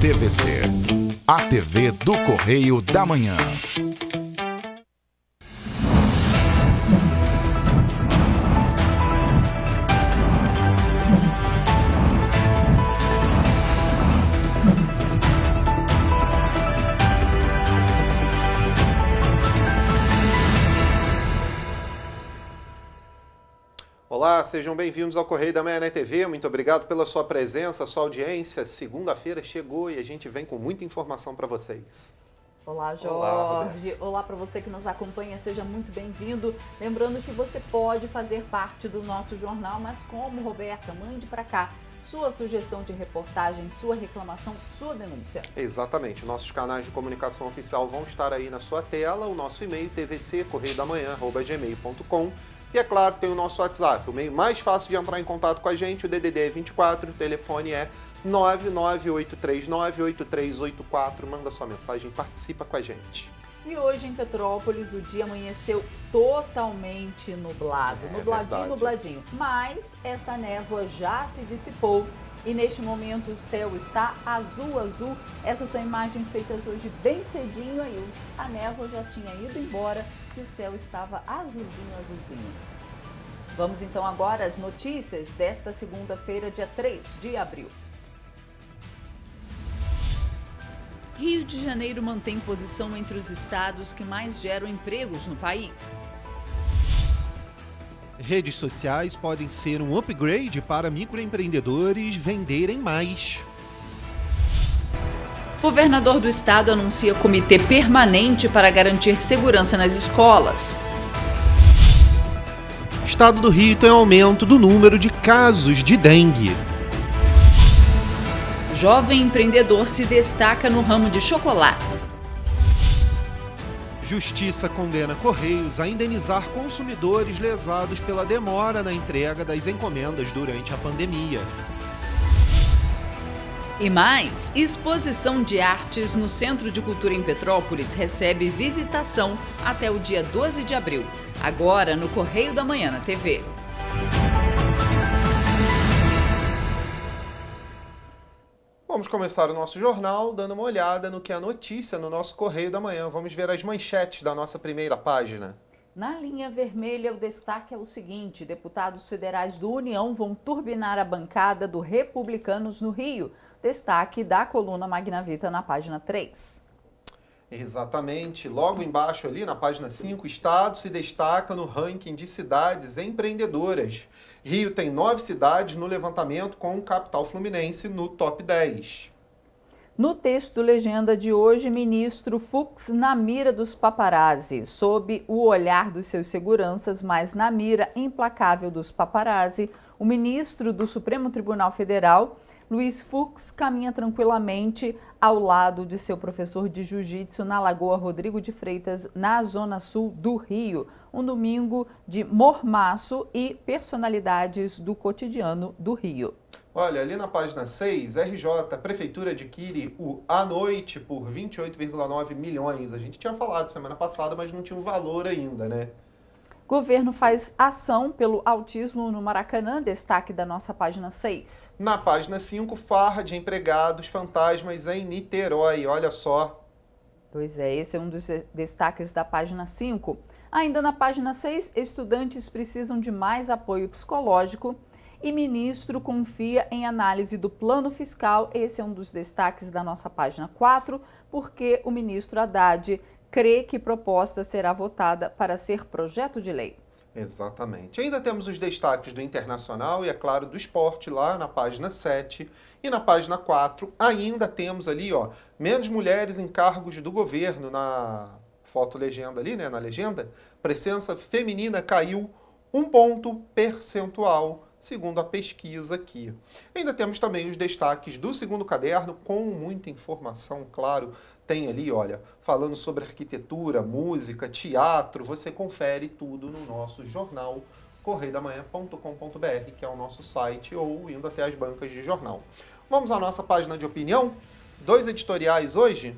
TVC, a TV do Correio da Manhã. Olá, sejam bem-vindos ao Correio da Manhã na TV. Muito obrigado pela sua presença, sua audiência. Segunda-feira chegou e a gente vem com muita informação para vocês. Olá, Jorge. Olá para você que nos acompanha, seja muito bem-vindo. Lembrando que você pode fazer parte do nosso jornal, mas como, Roberta? Mande para cá sua sugestão de reportagem, sua reclamação, sua denúncia. Exatamente. Nossos canais de comunicação oficial vão estar aí na sua tela. O nosso e-mail, tvccorreiodamanhã@gmail.com. E é claro, tem o nosso WhatsApp, o meio mais fácil de entrar em contato com a gente, o DDD é 24, o telefone é 998398384. Manda sua mensagem, participa com a gente. E hoje em Petrópolis o dia amanheceu totalmente nublado, nubladinho. Mas essa névoa já se dissipou e neste momento o céu está azul. Essas são imagens feitas hoje bem cedinho, aí a névoa já tinha ido embora e o céu estava azulzinho. Vamos então agora às notícias desta segunda-feira, dia 3 de abril. Rio de Janeiro mantém posição entre os estados que mais geram empregos no país. Redes sociais podem ser um upgrade para microempreendedores venderem mais. Governador do estado anuncia comitê permanente para garantir segurança nas escolas. Estado do Rio tem aumento do número de casos de dengue. Jovem empreendedor se destaca no ramo de chocolate. Justiça condena Correios a indenizar consumidores lesados pela demora na entrega das encomendas durante a pandemia. E mais, exposição de artes no Centro de Cultura em Petrópolis recebe visitação até o dia 12 de abril. Agora no Correio da Manhã na TV. Vamos começar o nosso jornal dando uma olhada no que é notícia no nosso Correio da Manhã. Vamos ver as manchetes da nossa primeira página. Na linha vermelha, o destaque é o seguinte: deputados federais do União vão turbinar a bancada do Republicanos no Rio. Destaque da coluna Magna Vita na página 3. Exatamente. Logo embaixo ali, na página 5, o Estado se destaca no ranking de cidades empreendedoras. Rio tem 9 cidades no levantamento com o capital fluminense no top 10. No texto legenda de hoje, ministro Fux na mira dos paparazzi, sob o olhar dos seus seguranças, mas na mira implacável dos paparazzi, o ministro do Supremo Tribunal Federal, Luiz Fux, caminha tranquilamente ao lado de seu professor de jiu-jitsu na Lagoa Rodrigo de Freitas, na zona sul do Rio. Um domingo de mormaço e personalidades do cotidiano do Rio. Olha, ali na página 6, RJ, a Prefeitura adquire o À Noite por 28,9 milhões. A gente tinha falado semana passada, mas não tinha o valor ainda, né? Governo faz ação pelo autismo no Maracanã, destaque da nossa página 6. Na página 5, farra de empregados fantasmas em Niterói, olha só. Pois é, esse é um dos destaques da página 5. Ainda na página 6, estudantes precisam de mais apoio psicológico e ministro confia em análise do plano fiscal. Esse é um dos destaques da nossa página 4, porque o ministro Haddad crê que proposta será votada para ser projeto de lei. Exatamente. Ainda temos os destaques do Internacional e, é claro, do esporte lá na página 7. E na página 4 ainda temos ali, ó, menos mulheres em cargos do governo. Na foto legenda ali, né, na legenda, presença feminina caiu 1 ponto percentual, segundo a pesquisa aqui. Ainda temos também os destaques do segundo caderno, com muita informação, claro. Tem ali, olha, falando sobre arquitetura, música, teatro. Você confere tudo no nosso jornal correiodamanhã.com.br, que é o nosso site, ou indo até as bancas de jornal. Vamos à nossa página de opinião. 2 editoriais hoje.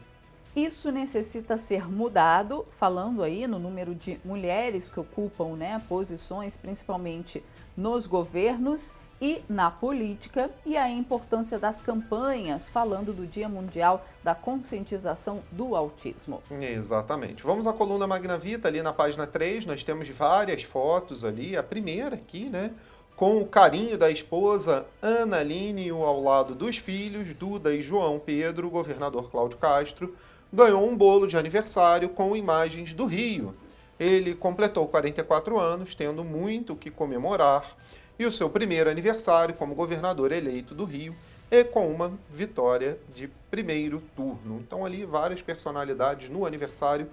Isso necessita ser mudado, falando aí no número de mulheres que ocupam, né, posições, principalmente nos governos, e na política, e a importância das campanhas, falando do Dia Mundial da Conscientização do Autismo. Exatamente. Vamos à coluna Magna Vita, ali na página 3, nós temos várias fotos ali, a primeira aqui, né? Com o carinho da esposa Ana Aline ao lado dos filhos, Duda e João Pedro, o governador Cláudio Castro ganhou um bolo de aniversário com imagens do Rio. Ele completou 44 anos, tendo muito o que comemorar, e o seu primeiro aniversário como governador eleito do Rio é com uma vitória de primeiro turno. Então ali várias personalidades no aniversário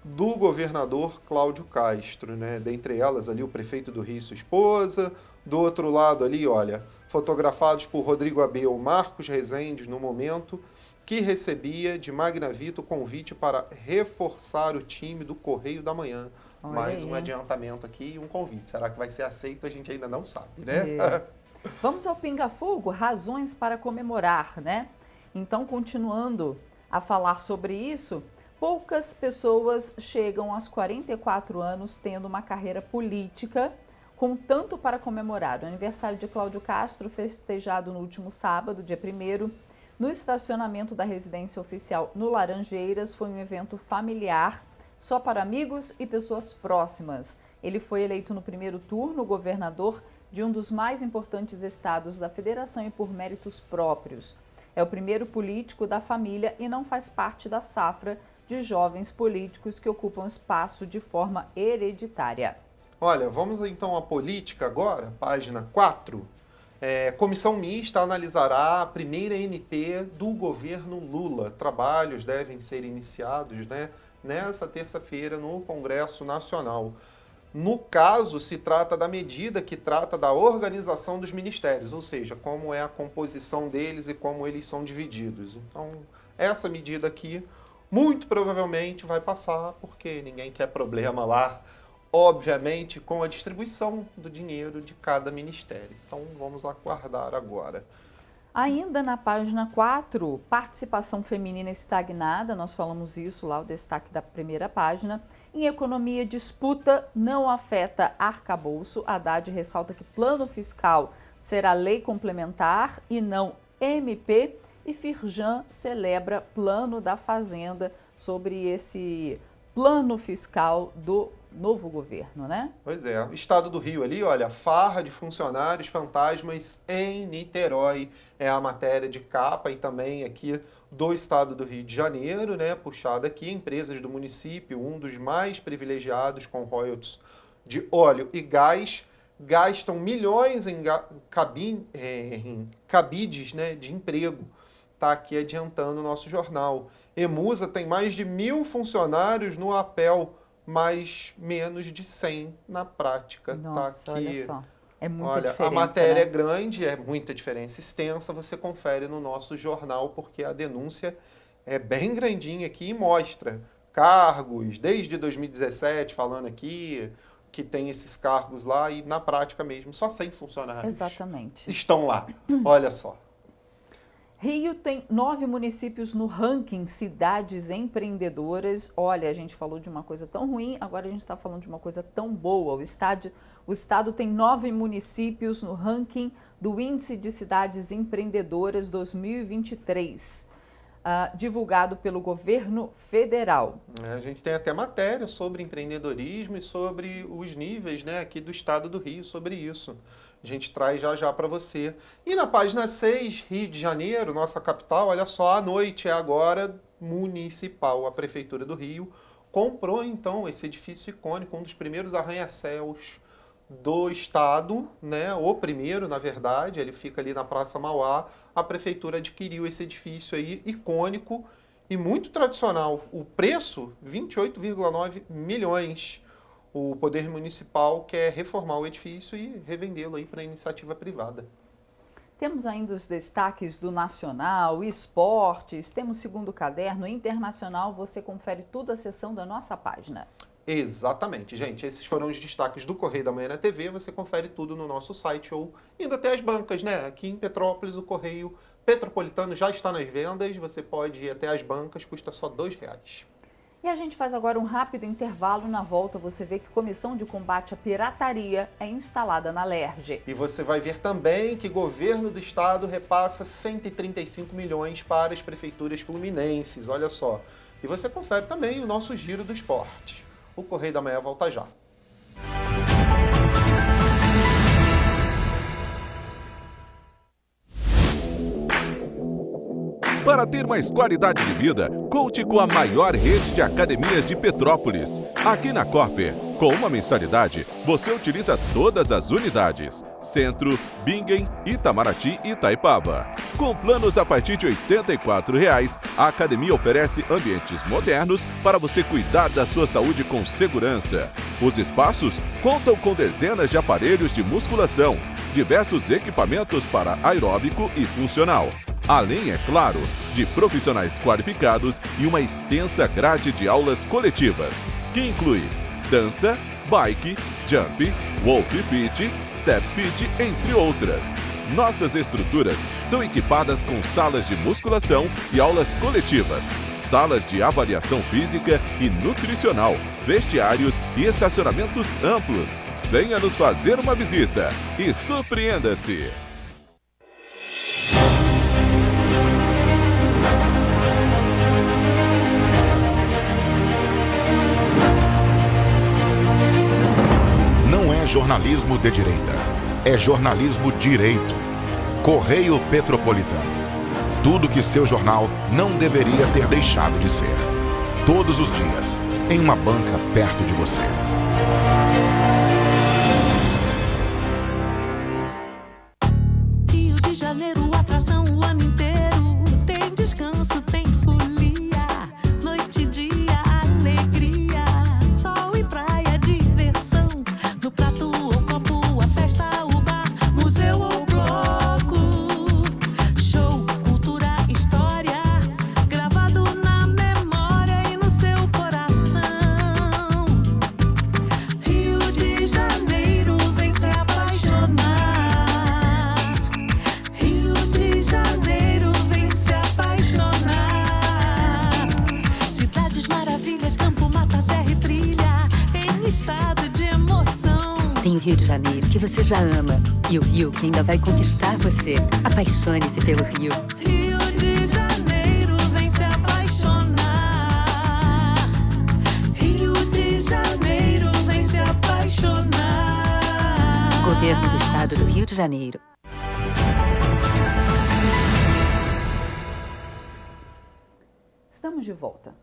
do governador Cláudio Castro, né? Dentre elas ali o prefeito do Rio e sua esposa, do outro lado ali, olha, fotografados por Rodrigo Abel, Marcos Rezende no momento, que recebia de Magna Vita o convite para reforçar o time do Correio da Manhã. Olha Mais aí, um adiantamento aqui e um convite. Será que vai ser aceito? A gente ainda não sabe, né? Vamos ao Pinga Fogo, razões para comemorar, né? Então, continuando a falar sobre isso, poucas pessoas chegam aos 44 anos tendo uma carreira política com tanto para comemorar. O aniversário de Cláudio Castro, festejado no último sábado, dia 1º, no estacionamento da residência oficial no Laranjeiras, foi um evento familiar, só para amigos e pessoas próximas. Ele foi eleito no primeiro turno governador de um dos mais importantes estados da federação e por méritos próprios. É o primeiro político da família e não faz parte da safra de jovens políticos que ocupam espaço de forma hereditária. Olha, vamos então à política agora, página 4. Comissão mista analisará a primeira MP do governo Lula. Trabalhos devem ser iniciados, né, nessa terça-feira no Congresso Nacional. No caso, se trata da medida que trata da organização dos ministérios, ou seja, como é a composição deles e como eles são divididos. Então, essa medida aqui, muito provavelmente, vai passar, porque ninguém quer problema lá, obviamente, com a distribuição do dinheiro de cada ministério. Então, vamos aguardar agora. Ainda na página 4, participação feminina estagnada, nós falamos isso lá, o destaque da primeira página. Em economia, disputa não afeta arcabouço. Haddad ressalta que plano fiscal será lei complementar e não MP. E Firjan celebra plano da Fazenda sobre esse plano fiscal do novo governo, né? Pois é. Estado do Rio ali, olha, farra de funcionários fantasmas em Niterói. É a matéria de capa e também aqui do estado do Rio de Janeiro, né? Puxada aqui, empresas do município, um dos mais privilegiados com royalties de óleo e gás, gastam milhões em cabides, né, de emprego. Está aqui adiantando o nosso jornal. Emusa tem mais de 1.000 funcionários no APEL, mas menos de 100 na prática. Nossa, tá aqui. olha só. É muita Olha, diferença, a matéria é né? grande, é muita diferença extensa, você confere no nosso jornal, porque a denúncia é bem grandinha aqui e mostra cargos, desde 2017, falando aqui, que tem esses cargos lá, e na prática mesmo, só 100 funcionários Exatamente. estão lá. Olha só. Rio tem 9 municípios no ranking Cidades Empreendedoras. Olha, a gente falou de uma coisa tão ruim, agora a gente está falando de uma coisa tão boa. O estado tem 9 municípios no ranking do Índice de Cidades Empreendedoras 2023, divulgado pelo governo federal. A gente tem até matéria sobre empreendedorismo e sobre os níveis, né, aqui do estado do Rio, sobre isso. A gente traz já já para você. E na página 6, Rio de Janeiro, nossa capital, olha só, à noite é agora municipal. A Prefeitura do Rio comprou, então, esse edifício icônico, um dos primeiros arranha-céus do estado, né? O primeiro, na verdade, ele fica ali na Praça Mauá. A Prefeitura adquiriu esse edifício aí, icônico e muito tradicional. O preço, 28,9 milhões. O Poder Municipal quer reformar o edifício e revendê-lo aí para iniciativa privada. Temos ainda os destaques do Nacional, esportes, temos segundo caderno, internacional, você confere tudo acessando da nossa página. Exatamente, gente. Esses foram os destaques do Correio da Manhã na TV. Você confere tudo no nosso site ou indo até as bancas, né? Aqui em Petrópolis, o Correio Petropolitano já está nas vendas. Você pode ir até as bancas, custa só R$2. E a gente faz agora um rápido intervalo. Na volta você vê que comissão de combate à pirataria é instalada na Alerj. E você vai ver também que o governo do estado repassa 135 milhões para as prefeituras fluminenses, olha só. E você confere também o nosso Giro do Esporte. O Correio da Manhã volta já. Para ter mais qualidade de vida, conte com a maior rede de academias de Petrópolis. Aqui na Corper, com uma mensalidade, você utiliza todas as unidades: Centro, Bingen, Itamaraty e Itaipava. Com planos a partir de R$ 84,00, a academia oferece ambientes modernos para você cuidar da sua saúde com segurança. Os espaços contam com dezenas de aparelhos de musculação, diversos equipamentos para aeróbico e funcional. Além, é claro, de profissionais qualificados e uma extensa grade de aulas coletivas, que inclui dança, bike, jump, walk fit, step fit, entre outras. Nossas estruturas são equipadas com salas de musculação e aulas coletivas, salas de avaliação física e nutricional, vestiários e estacionamentos amplos. Venha nos fazer uma visita e surpreenda-se! Não é jornalismo de direita, é jornalismo direito. Correio Petropolitano. Tudo que seu jornal não deveria ter deixado de ser. Todos os dias, em uma banca perto de você. Rio de Janeiro, atração o ano inteiro. Tem descanso, tem folia. Noite e dia, alegria. Sol e praia, diversão. No prato ou copo, a festa, o bar, museu ou bloco. Show, cultura, história. Gravado na memória e no seu coração. Rio de Janeiro, vem se apaixonar. Rio de Janeiro, vem se apaixonar. Cidades maravilhas, campo, mata, serra e trilha, em estado de emoção. Tem o Rio de Janeiro, que você já ama, e o Rio, que ainda vai conquistar você. Apaixone-se pelo Rio. Rio de Janeiro, vem se apaixonar. Rio de Janeiro, vem se apaixonar. Governo do Estado do Rio de Janeiro. Estamos de volta.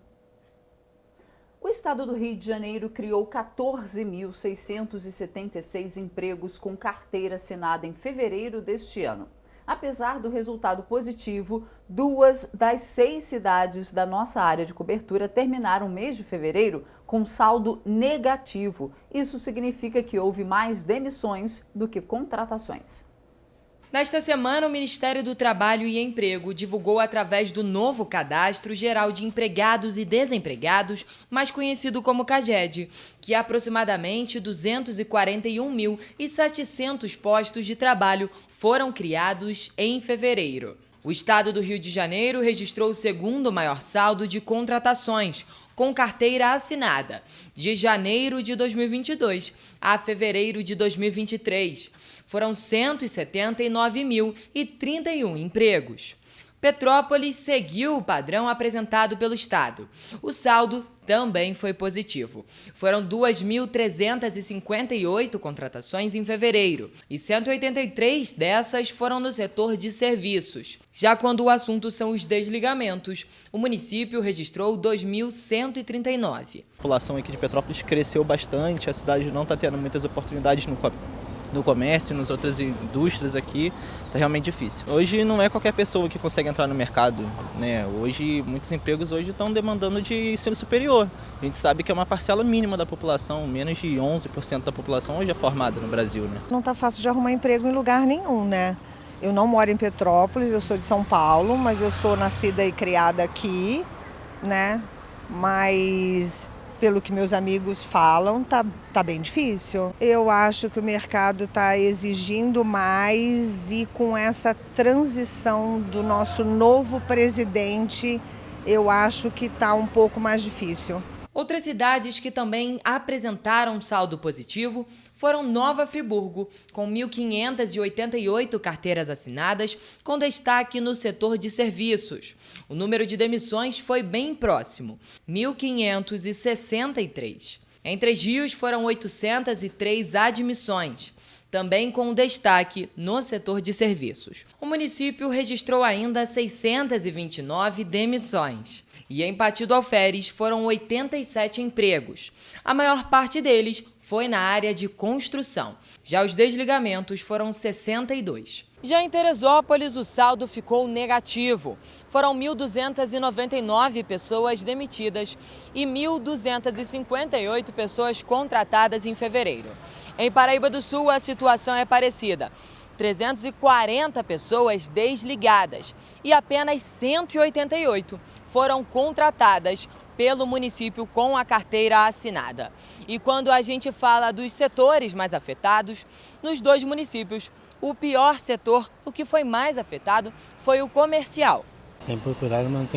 O estado do Rio de Janeiro criou 14.676 empregos com carteira assinada em fevereiro deste ano. Apesar do resultado positivo, 2 das 6 cidades da nossa área de cobertura terminaram o mês de fevereiro com saldo negativo. Isso significa que houve mais demissões do que contratações. Nesta semana, o Ministério do Trabalho e Emprego divulgou através do novo Cadastro Geral de Empregados e Desempregados, mais conhecido como CAGED, que aproximadamente 241.700 postos de trabalho foram criados em fevereiro. O estado do Rio de Janeiro registrou o segundo maior saldo de contratações, com carteira assinada, de janeiro de 2022 a fevereiro de 2023. Foram 179.031 empregos. Petrópolis seguiu o padrão apresentado pelo Estado. O saldo também foi positivo. Foram 2.358 contratações em fevereiro e 183 dessas foram no setor de serviços. Já quando o assunto são os desligamentos, o município registrou 2.139. A população aqui de Petrópolis cresceu bastante, a cidade não está tendo muitas oportunidades no comércio, nas outras indústrias aqui, está realmente difícil. Hoje não é qualquer pessoa que consegue entrar no mercado, né? Hoje, muitos empregos hoje estão demandando de ensino superior. A gente sabe que é uma parcela mínima da população, menos de 11% da população hoje é formada no Brasil, né? Não está fácil de arrumar emprego em lugar nenhum, né? Eu não moro em Petrópolis, eu sou de São Paulo, mas eu sou nascida e criada aqui, né? Mas pelo que meus amigos falam, tá bem difícil. Eu acho que o mercado está exigindo mais e com essa transição do nosso novo presidente, eu acho que está um pouco mais difícil. Outras cidades que também apresentaram saldo positivo foram Nova Friburgo, com 1.588 carteiras assinadas, com destaque no setor de serviços. O número de demissões foi bem próximo, 1.563. Em Três Rios foram 803 admissões, também com destaque no setor de serviços. O município registrou ainda 629 demissões. E em Pati do Alferes foram 87 empregos. A maior parte deles foi na área de construção. Já os desligamentos foram 62. Já em Teresópolis, o saldo ficou negativo. Foram 1.299 pessoas demitidas e 1.258 pessoas contratadas em fevereiro. Em Paraíba do Sul, a situação é parecida. 340 pessoas desligadas e apenas 188 foram contratadas pelo município com a carteira assinada. E quando a gente fala dos setores mais afetados, nos dois municípios, o pior setor, o que foi mais afetado, foi o comercial. Tem procurado, mas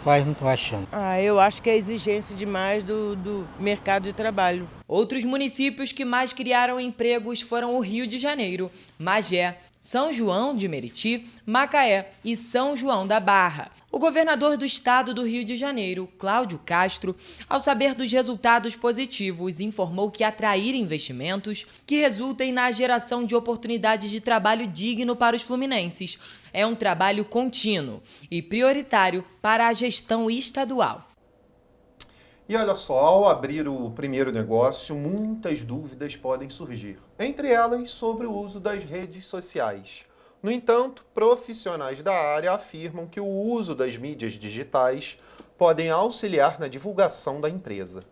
quase não estou achando. Eu acho que é exigência demais do mercado de trabalho. Outros municípios que mais criaram empregos foram o Rio de Janeiro, Magé, São João de Meriti, Macaé e São João da Barra. O governador do estado do Rio de Janeiro, Cláudio Castro, ao saber dos resultados positivos, informou que atrair investimentos que resultem na geração de oportunidades de trabalho digno para os fluminenses é um trabalho contínuo e prioritário para a gestão estadual. E olha só, ao abrir o primeiro negócio, muitas dúvidas podem surgir, entre elas sobre o uso das redes sociais. No entanto, profissionais da área afirmam que o uso das mídias digitais podem auxiliar na divulgação da empresa.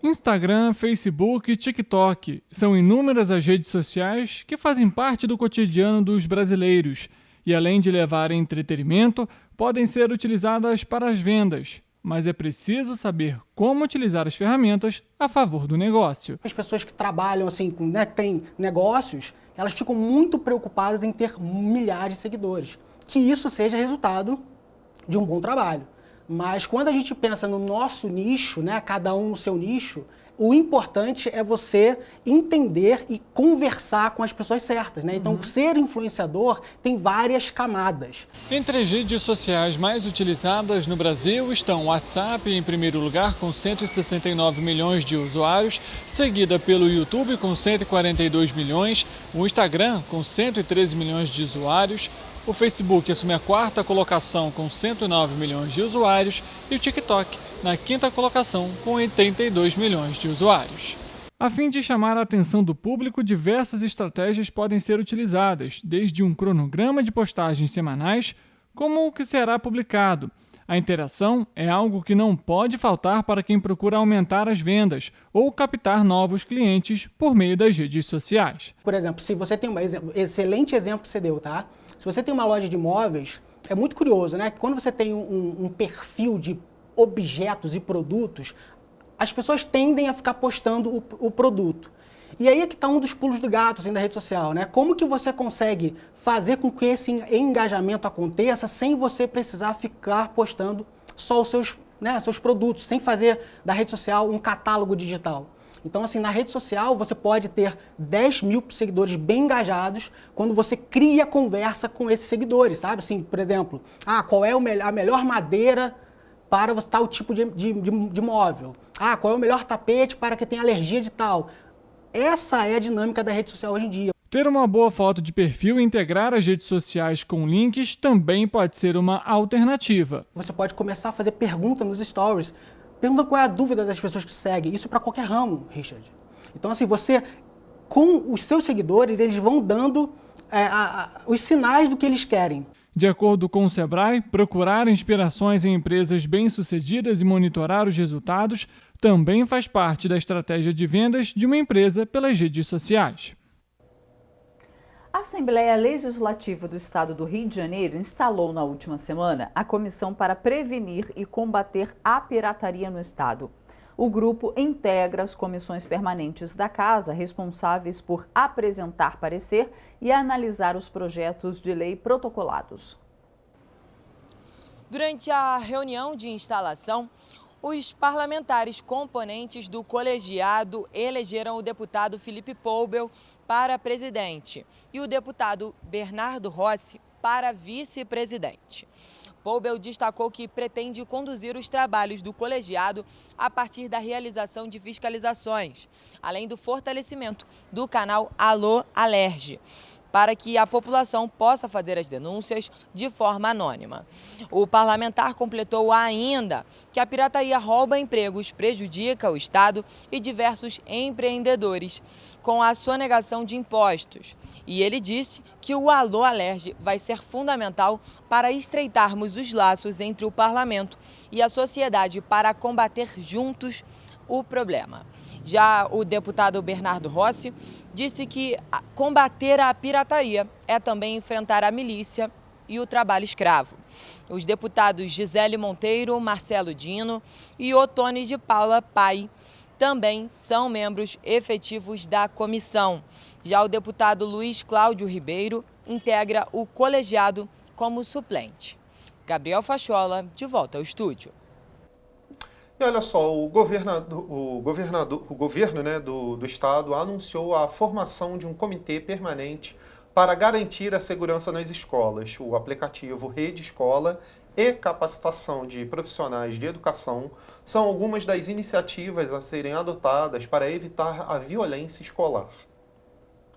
Instagram, Facebook e TikTok são inúmeras as redes sociais que fazem parte do cotidiano dos brasileiros e, além de levarem entretenimento, podem ser utilizadas para as vendas. Mas é preciso saber como utilizar as ferramentas a favor do negócio. As pessoas que trabalham assim, que têm negócios, elas ficam muito preocupadas em ter milhares de seguidores. Que isso seja resultado de um bom trabalho. Mas quando a gente pensa no nosso nicho, cada um no seu nicho, o importante é você entender e conversar com as pessoas certas, Então, ser influenciador tem várias camadas. Entre as redes sociais mais utilizadas no Brasil estão o WhatsApp, em primeiro lugar, com 169 milhões de usuários, seguida pelo YouTube, com 142 milhões, o Instagram, com 113 milhões de usuários, o Facebook assume a quarta colocação com 109 milhões de usuários e o TikTok na quinta colocação com 82 milhões de usuários. A fim de chamar a atenção do público, diversas estratégias podem ser utilizadas, desde um cronograma de postagens semanais, como o que será publicado. A interação é algo que não pode faltar para quem procura aumentar as vendas ou captar novos clientes por meio das redes sociais. Por exemplo, se você tem excelente exemplo que você deu, tá? Se você tem uma loja de imóveis, é muito curioso, Quando você tem um perfil de objetos e produtos, as pessoas tendem a ficar postando o produto. E aí é que está um dos pulos do gato da rede social, Como que você consegue fazer com que esse engajamento aconteça sem você precisar ficar postando só os seus produtos, sem fazer da rede social um catálogo digital? Então, assim, na rede social você pode ter 10 mil seguidores bem engajados quando você cria conversa com esses seguidores, sabe? Assim, por exemplo, qual é a melhor madeira para tal tipo de móvel? Qual é o melhor tapete para quem tem alergia de tal? Essa é a dinâmica da rede social hoje em dia. Ter uma boa foto de perfil e integrar as redes sociais com links também pode ser uma alternativa. Você pode começar a fazer pergunta nos stories. Pergunta qual é a dúvida das pessoas que seguem. Isso para qualquer ramo, Richard. Então, assim, você, com os seus seguidores, eles vão dando os sinais do que eles querem. De acordo com o Sebrae, procurar inspirações em empresas bem-sucedidas e monitorar os resultados também faz parte da estratégia de vendas de uma empresa pelas redes sociais. A Assembleia Legislativa do Estado do Rio de Janeiro instalou na última semana a Comissão para Prevenir e Combater a Pirataria no Estado. O grupo integra as comissões permanentes da Casa, responsáveis por apresentar parecer e analisar os projetos de lei protocolados. Durante a reunião de instalação, os parlamentares componentes do colegiado elegeram o deputado Felipe Poubel para presidente e o deputado Bernardo Rossi para vice-presidente. Poubel destacou que pretende conduzir os trabalhos do colegiado a partir da realização de fiscalizações, além do fortalecimento do canal Alô Alerge, para que a população possa fazer as denúncias de forma anônima. O parlamentar completou ainda que a pirataria rouba empregos, prejudica o Estado e diversos empreendedores com a sonegação de impostos. E ele disse que o Alô Alerge vai ser fundamental para estreitarmos os laços entre o parlamento e a sociedade para combater juntos o problema. Já o deputado Bernardo Rossi disse que combater a pirataria é também enfrentar a milícia e o trabalho escravo. Os deputados Gisele Monteiro, Marcelo Dino e Otone de Paula Pai também são membros efetivos da comissão. Já o deputado Luiz Cláudio Ribeiro integra o colegiado como suplente. Gabriel Fachola, de volta ao estúdio. E olha só, o governo do estado anunciou a formação de um comitê permanente para garantir a segurança nas escolas. O aplicativo Rede Escola e capacitação de profissionais de educação são algumas das iniciativas a serem adotadas para evitar a violência escolar.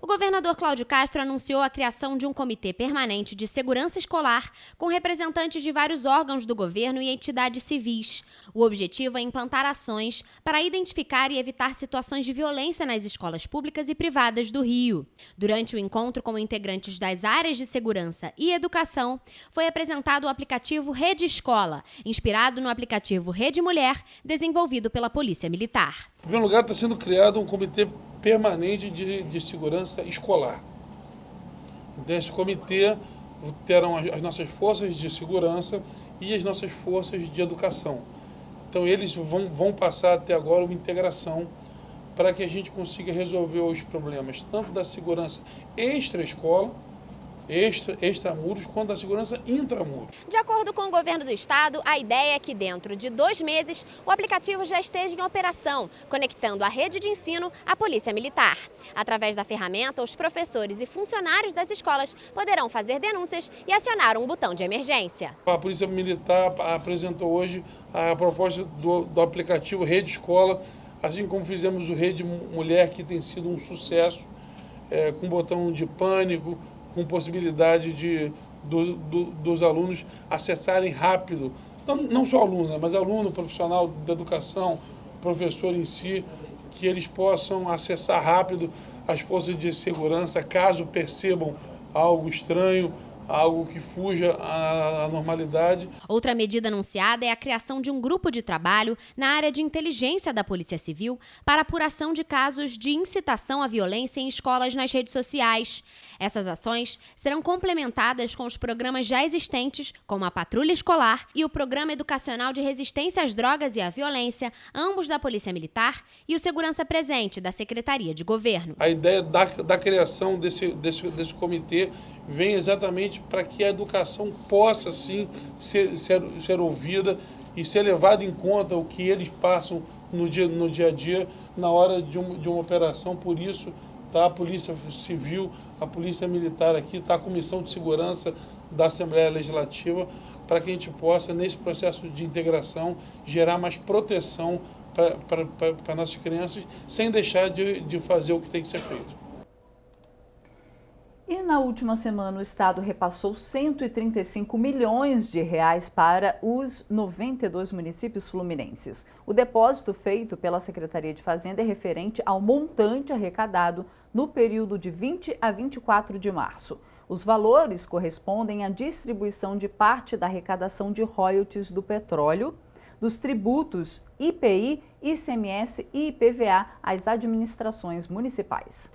O governador Cláudio Castro anunciou a criação de um comitê permanente de segurança escolar com representantes de vários órgãos do governo e entidades civis. O objetivo é implantar ações para identificar e evitar situações de violência nas escolas públicas e privadas do Rio. Durante o encontro com integrantes das áreas de segurança e educação, foi apresentado o aplicativo Rede Escola, inspirado no aplicativo Rede Mulher, desenvolvido pela Polícia Militar. Em primeiro lugar, está sendo criado um comitê permanente de segurança escolar. Então, esse comitê terão as nossas forças de segurança e as nossas forças de educação. Então, eles vão passar até agora uma integração para que a gente consiga resolver os problemas tanto da segurança extra-escola, extramuros, quanto da segurança intramuros. De acordo com o governo do estado, a ideia é que dentro de 2 meses o aplicativo já esteja em operação, conectando a rede de ensino à Polícia Militar. Através da ferramenta, os professores e funcionários das escolas poderão fazer denúncias e acionar um botão de emergência. A Polícia Militar apresentou hoje a proposta do aplicativo Rede Escola, assim como fizemos o Rede Mulher, que tem sido um sucesso, com botão de pânico, com possibilidade dos alunos acessarem rápido, não só aluno, mas aluno, profissional da educação, professor em si, que eles possam acessar rápido as forças de segurança caso percebam algo estranho, algo que fuja à normalidade. Outra medida anunciada é a criação de um grupo de trabalho na área de inteligência da Polícia Civil para apuração de casos de incitação à violência em escolas nas redes sociais. Essas ações serão complementadas com os programas já existentes, como a Patrulha Escolar e o Programa Educacional de Resistência às Drogas e à Violência, ambos da Polícia Militar, e o Segurança Presente, da Secretaria de Governo. A ideia da criação desse comitê vem exatamente para que a educação possa, sim, ser ouvida e ser levado em conta o que eles passam no dia a dia, na hora de uma operação. Por isso, está a Polícia Civil, a Polícia Militar aqui, está a Comissão de Segurança da Assembleia Legislativa, para que a gente possa, nesse processo de integração, gerar mais proteção para nossas crianças, sem deixar de fazer o que tem que ser feito. E na última semana o Estado repassou 135 milhões de reais para os 92 municípios fluminenses. O depósito feito pela Secretaria de Fazenda é referente ao montante arrecadado no período de 20 a 24 de março. Os valores correspondem à distribuição de parte da arrecadação de royalties do petróleo, dos tributos IPI, ICMS e IPVA às administrações municipais.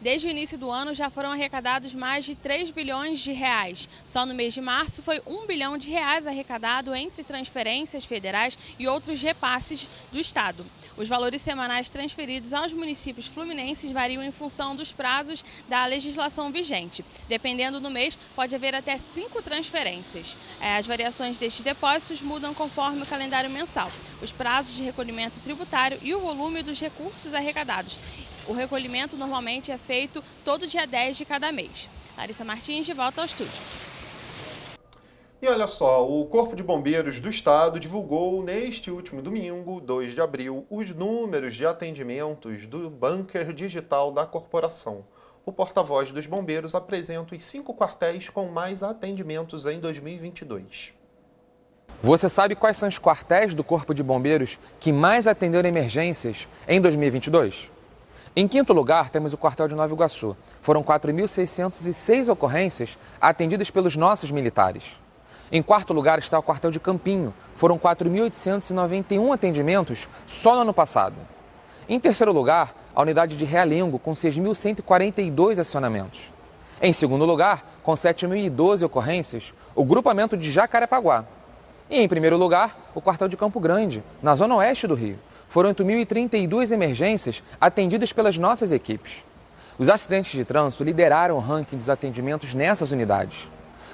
Desde o início do ano já foram arrecadados mais de 3 bilhões de reais. Só no mês de março foi 1 bilhão de reais arrecadado entre transferências federais e outros repasses do Estado. Os valores semanais transferidos aos municípios fluminenses variam em função dos prazos da legislação vigente. Dependendo do mês, pode haver até 5 transferências. As variações destes depósitos mudam conforme o calendário mensal, os prazos de recolhimento tributário e o volume dos recursos arrecadados. O recolhimento normalmente é feito todo dia 10 de cada mês. Larissa Martins, de volta ao estúdio. E olha só, o Corpo de Bombeiros do Estado divulgou neste último domingo, 2 de abril, os números de atendimentos do bunker digital da corporação. O porta-voz dos bombeiros apresenta os 5 quartéis com mais atendimentos em 2022. Você sabe quais são os quartéis do Corpo de Bombeiros que mais atenderam emergências em 2022? Em quinto lugar, temos o quartel de Nova Iguaçu. Foram 4.606 ocorrências atendidas pelos nossos militares. Em quarto lugar está o quartel de Campinho. Foram 4.891 atendimentos só no ano passado. Em terceiro lugar, a unidade de Realengo, com 6.142 acionamentos. Em segundo lugar, com 7.012 ocorrências, o grupamento de Jacarepaguá. E em primeiro lugar, o quartel de Campo Grande, na zona oeste do Rio. Foram 8.032 emergências atendidas pelas nossas equipes. Os acidentes de trânsito lideraram o ranking dos atendimentos nessas unidades.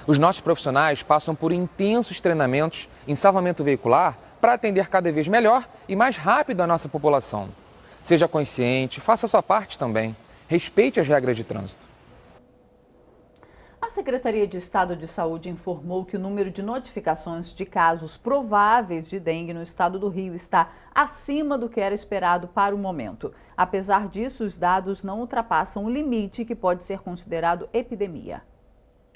Os nossos profissionais passam por intensos treinamentos em salvamento veicular para atender cada vez melhor e mais rápido a nossa população. Seja consciente, faça a sua parte também. Respeite as regras de trânsito. A Secretaria de Estado de Saúde informou que o número de notificações de casos prováveis de dengue no estado do Rio está acima do que era esperado para o momento. Apesar disso, os dados não ultrapassam o limite que pode ser considerado epidemia.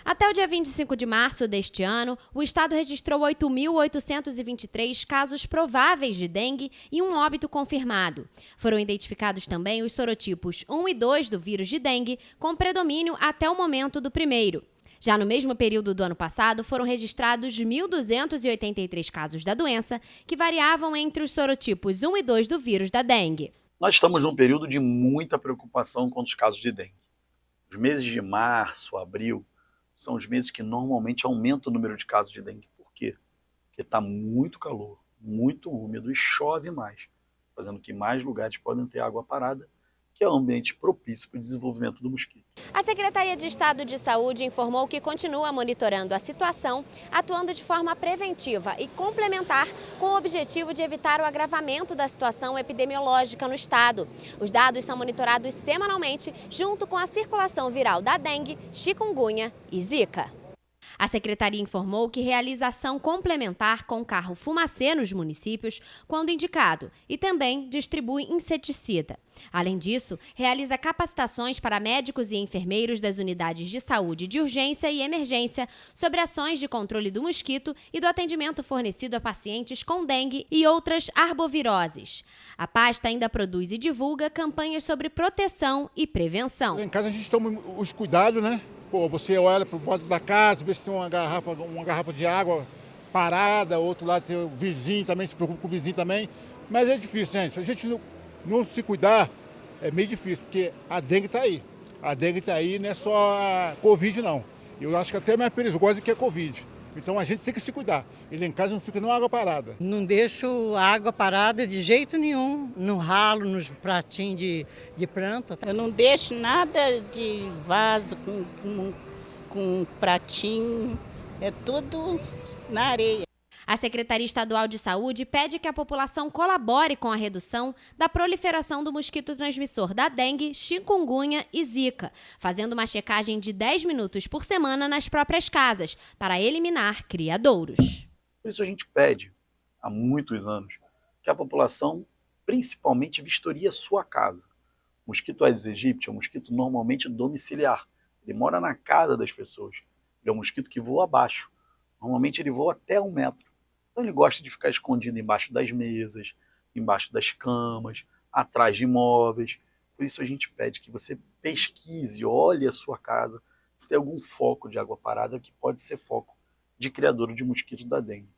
Até o dia 25 de março deste ano, o estado registrou 8.823 casos prováveis de dengue e um óbito confirmado. Foram identificados também os sorotipos 1 e 2 do vírus de dengue, com predomínio até o momento do primeiro. Já no mesmo período do ano passado, foram registrados 1.283 casos da doença, que variavam entre os sorotipos 1 e 2 do vírus da dengue. Nós estamos num período de muita preocupação com os casos de dengue. Os meses de março, abril, são os meses que normalmente aumenta o número de casos de dengue. Por quê? Porque está muito calor, muito úmido e chove mais, fazendo que mais lugares podem ter água parada, que é um ambiente propício para o desenvolvimento do mosquito. A Secretaria de Estado de Saúde informou que continua monitorando a situação, atuando de forma preventiva e complementar com o objetivo de evitar o agravamento da situação epidemiológica no estado. Os dados são monitorados semanalmente, junto com a circulação viral da dengue, chikungunya e zika. A Secretaria informou que realiza ação complementar com carro fumacê nos municípios, quando indicado, e também distribui inseticida. Além disso, realiza capacitações para médicos e enfermeiros das unidades de saúde de urgência e emergência sobre ações de controle do mosquito e do atendimento fornecido a pacientes com dengue e outras arboviroses. A pasta ainda produz e divulga campanhas sobre proteção e prevenção. Em casa a gente toma os cuidados, né? Pô, você olha para o bordo da casa, vê se tem uma garrafa de água parada, outro lado tem o vizinho também, se preocupa com o vizinho também. Mas é difícil, gente. Se a gente não se cuidar, é meio difícil, porque a dengue está aí. A dengue está aí, não é só a Covid, não. Eu acho que até é mais perigoso do que a Covid. Então a gente tem que se cuidar. E lá em casa não fica nem água parada. Não deixo água parada de jeito nenhum, no ralo, nos pratinhos de planta. Eu não deixo nada de vaso com pratinho, é tudo na areia. A Secretaria Estadual de Saúde pede que a população colabore com a redução da proliferação do mosquito transmissor da dengue, chikungunya e zika, fazendo uma checagem de 10 minutos por semana nas próprias casas, para eliminar criadouros. Por isso a gente pede, há muitos anos, que a população principalmente vistorie a sua casa. O mosquito Aedes aegypti é um mosquito normalmente domiciliar, ele mora na casa das pessoas. Ele é um mosquito que voa abaixo, normalmente ele voa até 1 metro. Então ele gosta de ficar escondido embaixo das mesas, embaixo das camas, atrás de imóveis. Por isso a gente pede que você pesquise, olhe a sua casa, se tem algum foco de água parada que pode ser foco de criadouro de mosquito da dengue.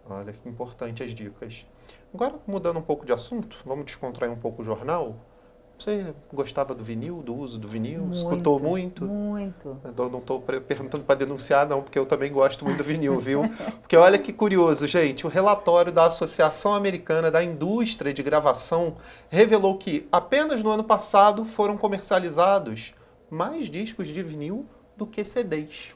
Olha que importante as dicas. Agora, mudando um pouco de assunto, vamos descontrair um pouco o jornal. Você gostava do vinil, do uso do vinil? Muito, escutou muito? Muito. Eu não estou perguntando para denunciar, não, porque eu também gosto muito do vinil, viu? Porque olha que curioso, gente. O relatório da Associação Americana da Indústria de Gravação revelou que apenas no ano passado foram comercializados mais discos de vinil do que CDs.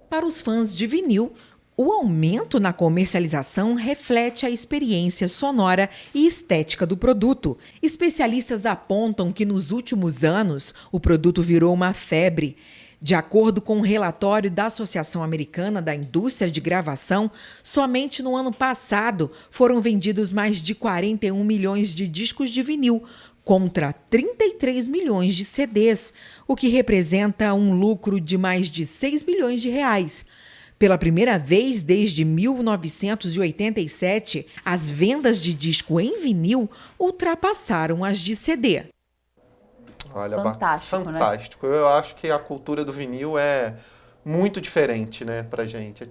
Para os fãs de vinil, o aumento na comercialização reflete a experiência sonora e estética do produto. Especialistas apontam que nos últimos anos o produto virou uma febre. De acordo com um relatório da Associação Americana da Indústria de Gravação, somente no ano passado foram vendidos mais de 41 milhões de discos de vinil, contra 33 milhões de CDs, o que representa um lucro de mais de 6 bilhões de reais. Pela primeira vez desde 1987, as vendas de disco em vinil ultrapassaram as de CD. Olha, fantástico, né? Eu acho que a cultura do vinil é muito diferente, né, pra gente.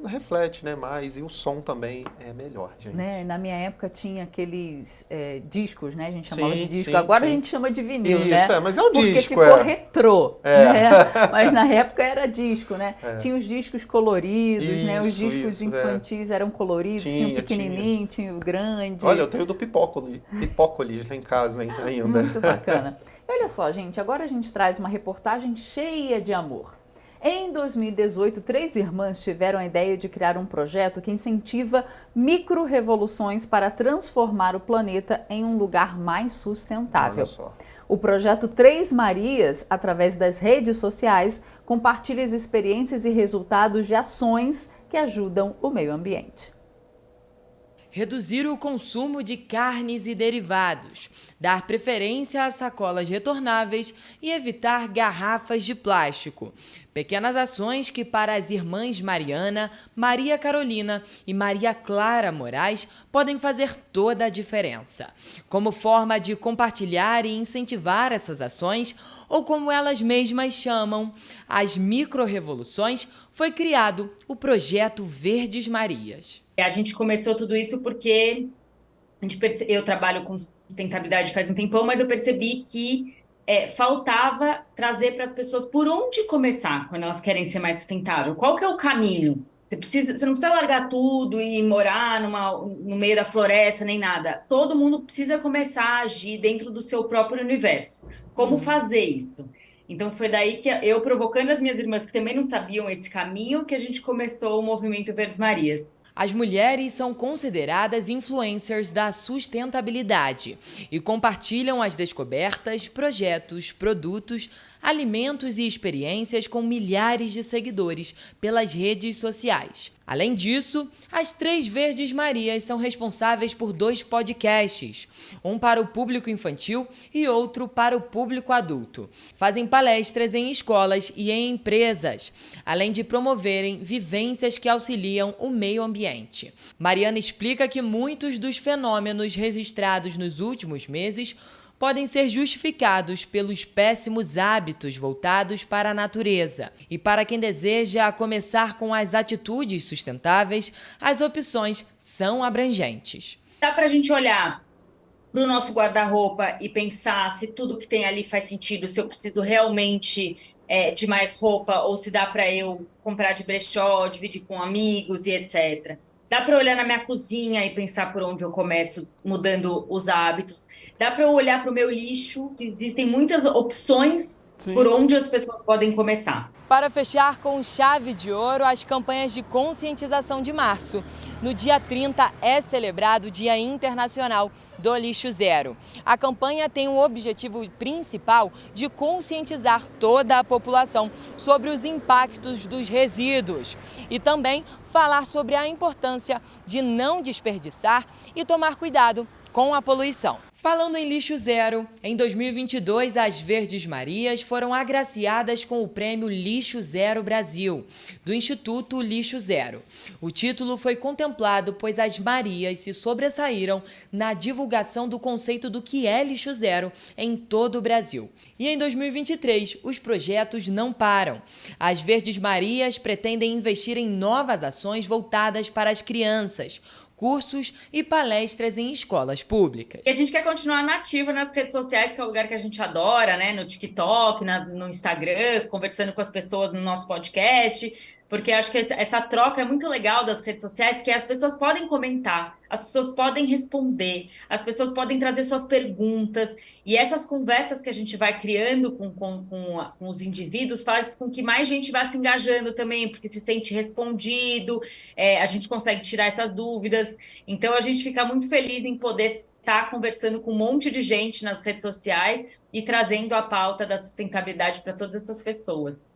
Reflete, né, mais, e o som também é melhor, gente. Né? Na minha época tinha aqueles discos, né? A gente chamava de disco. Sim, Agora sim. a gente chama de vinil, né? Isso, mas é o porque disco, ficou retrô. Né? Mas na época era disco, né? Tinha os discos coloridos, né? Os discos infantis eram coloridos, tinha o pequenininho, tinha o grande. Olha, eu tenho do Pipócolis lá em casa ainda. Muito bacana. Olha só, gente, agora a gente traz uma reportagem cheia de amor. Em 2018, 3 irmãs tiveram a ideia de criar um projeto que incentiva micro-revoluções para transformar o planeta em um lugar mais sustentável. Olha só. O projeto Três Marias, através das redes sociais, compartilha as experiências e resultados de ações que ajudam o meio ambiente. Reduzir o consumo de carnes e derivados, dar preferência a sacolas retornáveis e evitar garrafas de plástico. Pequenas ações que para as irmãs Mariana, Maria Carolina e Maria Clara Moraes podem fazer toda a diferença. Como forma de compartilhar e incentivar essas ações, ou como elas mesmas chamam, as micro-revoluções, foi criado o Projeto Verdes Marias. A gente começou tudo isso porque eu trabalho com sustentabilidade faz um tempão, mas eu percebi que faltava trazer para as pessoas por onde começar quando elas querem ser mais sustentável. Qual que é o caminho? Você não precisa largar tudo e morar no meio da floresta, nem nada. Todo mundo precisa começar a agir dentro do seu próprio universo. Como fazer isso? Então foi daí que eu, provocando as minhas irmãs que também não sabiam esse caminho, que a gente começou o Movimento Verdes Marias. As mulheres são consideradas influencers da sustentabilidade e compartilham as descobertas, projetos, produtos, alimentos e experiências com milhares de seguidores pelas redes sociais. Além disso, as Três Verdes Marias são responsáveis por 2 podcasts, um para o público infantil e outro para o público adulto. Fazem palestras em escolas e em empresas, além de promoverem vivências que auxiliam o meio ambiente. Mariana explica que muitos dos fenômenos registrados nos últimos meses podem ser justificados pelos péssimos hábitos voltados para a natureza. E para quem deseja começar com as atitudes sustentáveis, as opções são abrangentes. Dá para a gente olhar para o nosso guarda-roupa e pensar se tudo que tem ali faz sentido, se eu preciso realmente de mais roupa ou se dá para eu comprar de brechó, dividir com amigos e etc. Dá para olhar na minha cozinha e pensar por onde eu começo mudando os hábitos. Dá para eu olhar para o meu lixo. Existem muitas opções por onde as pessoas podem começar. Para fechar com chave de ouro, as campanhas de conscientização de março. No dia 30 é celebrado o Dia Internacional do Lixo Zero. A campanha tem o objetivo principal de conscientizar toda a população sobre os impactos dos resíduos e também falar sobre a importância de não desperdiçar e tomar cuidado com a poluição. Falando em lixo zero, em 2022 as Verdes Marias foram agraciadas com o prêmio Lixo Zero Brasil, do Instituto Lixo Zero. O título foi contemplado pois as Marias se sobressaíram na divulgação do conceito do que é lixo zero em todo o Brasil. E em 2023, os projetos não param. As Verdes Marias pretendem investir em novas ações voltadas para as crianças, cursos e palestras em escolas públicas. E a gente quer continuar nativa nas redes sociais, que é o lugar que a gente adora, né? No TikTok, no Instagram, conversando com as pessoas no nosso podcast, porque acho que essa troca é muito legal das redes sociais, que as pessoas podem comentar, as pessoas podem responder, as pessoas podem trazer suas perguntas, e essas conversas que a gente vai criando com os indivíduos faz com que mais gente vá se engajando também, porque se sente respondido, a gente consegue tirar essas dúvidas, então a gente fica muito feliz em poder estar conversando com um monte de gente nas redes sociais e trazendo a pauta da sustentabilidade para todas essas pessoas.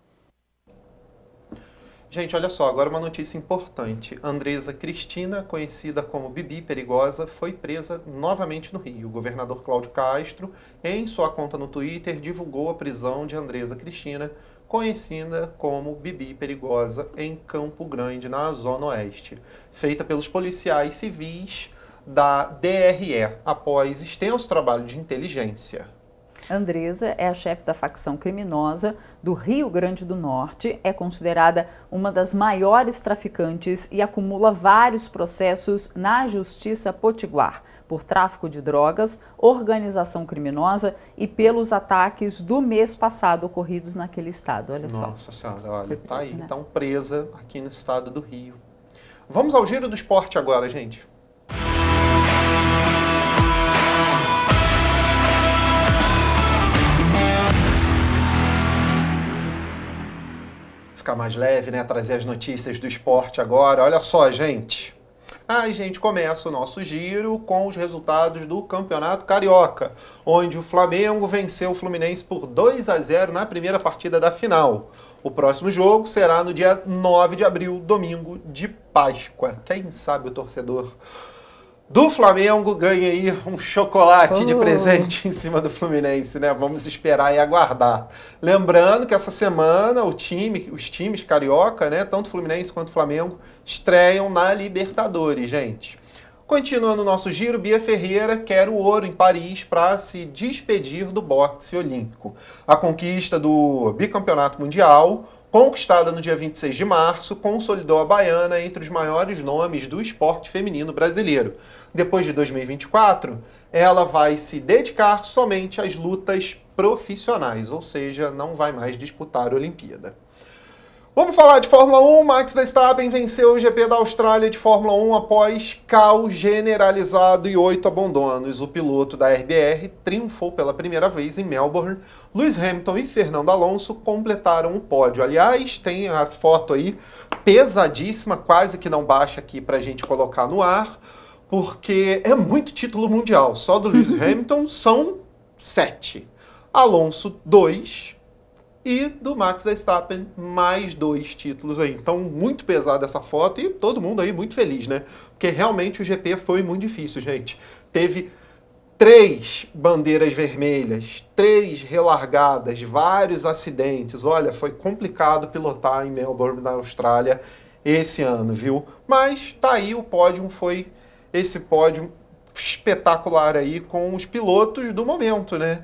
Gente, olha só, agora uma notícia importante. Andresa Cristina, conhecida como Bibi Perigosa, foi presa novamente no Rio. O governador Cláudio Castro, em sua conta no Twitter, divulgou a prisão de Andresa Cristina, conhecida como Bibi Perigosa, em Campo Grande, na Zona Oeste, feita pelos policiais civis da DRE, após extenso trabalho de inteligência. Andresa é a chefe da facção criminosa do Rio Grande do Norte, é considerada uma das maiores traficantes e acumula vários processos na Justiça Potiguar por tráfico de drogas, organização criminosa e pelos ataques do mês passado ocorridos naquele estado. Olha só. Nossa Senhora, olha, tá aí, então presa aqui no estado do Rio. Vamos ao giro do esporte agora, gente. Ficar mais leve, né? Trazer as notícias do esporte agora. Olha só, gente. Aí, gente, começa o nosso giro com os resultados do Campeonato Carioca, onde o Flamengo venceu o Fluminense por 2-0 na primeira partida da final. O próximo jogo será no dia 9 de abril, domingo de Páscoa. Quem sabe o torcedor do Flamengo ganha aí um chocolate de presente em cima do Fluminense, né? Vamos esperar e aguardar. Lembrando que essa semana os times carioca, né, tanto Fluminense quanto Flamengo, estreiam na Libertadores, gente. Continuando o nosso giro, Bia Ferreira quer o ouro em Paris para se despedir do boxe olímpico. A conquista do bicampeonato mundial, conquistada no dia 26 de março, consolidou a baiana entre os maiores nomes do esporte feminino brasileiro. Depois de 2024, ela vai se dedicar somente às lutas profissionais, ou seja, não vai mais disputar a Olimpíada. Vamos falar de Fórmula 1. Max Verstappen venceu o GP da Austrália de Fórmula 1 após caos generalizado e 8 abandonos. O piloto da RBR triunfou pela primeira vez em Melbourne. Lewis Hamilton e Fernando Alonso completaram o pódio. Aliás, tem a foto aí pesadíssima, quase que não baixa aqui para a gente colocar no ar, porque é muito título mundial. Só do Lewis Hamilton são 7. Alonso, 2. E do Max Verstappen, mais 2 títulos aí. Então, muito pesada essa foto e todo mundo aí muito feliz, né? Porque realmente o GP foi muito difícil, gente. Teve 3 bandeiras vermelhas, 3 relargadas, vários acidentes. Olha, foi complicado pilotar em Melbourne, na Austrália, esse ano, viu? Mas tá aí, o pódio foi esse pódio espetacular aí com os pilotos do momento, né?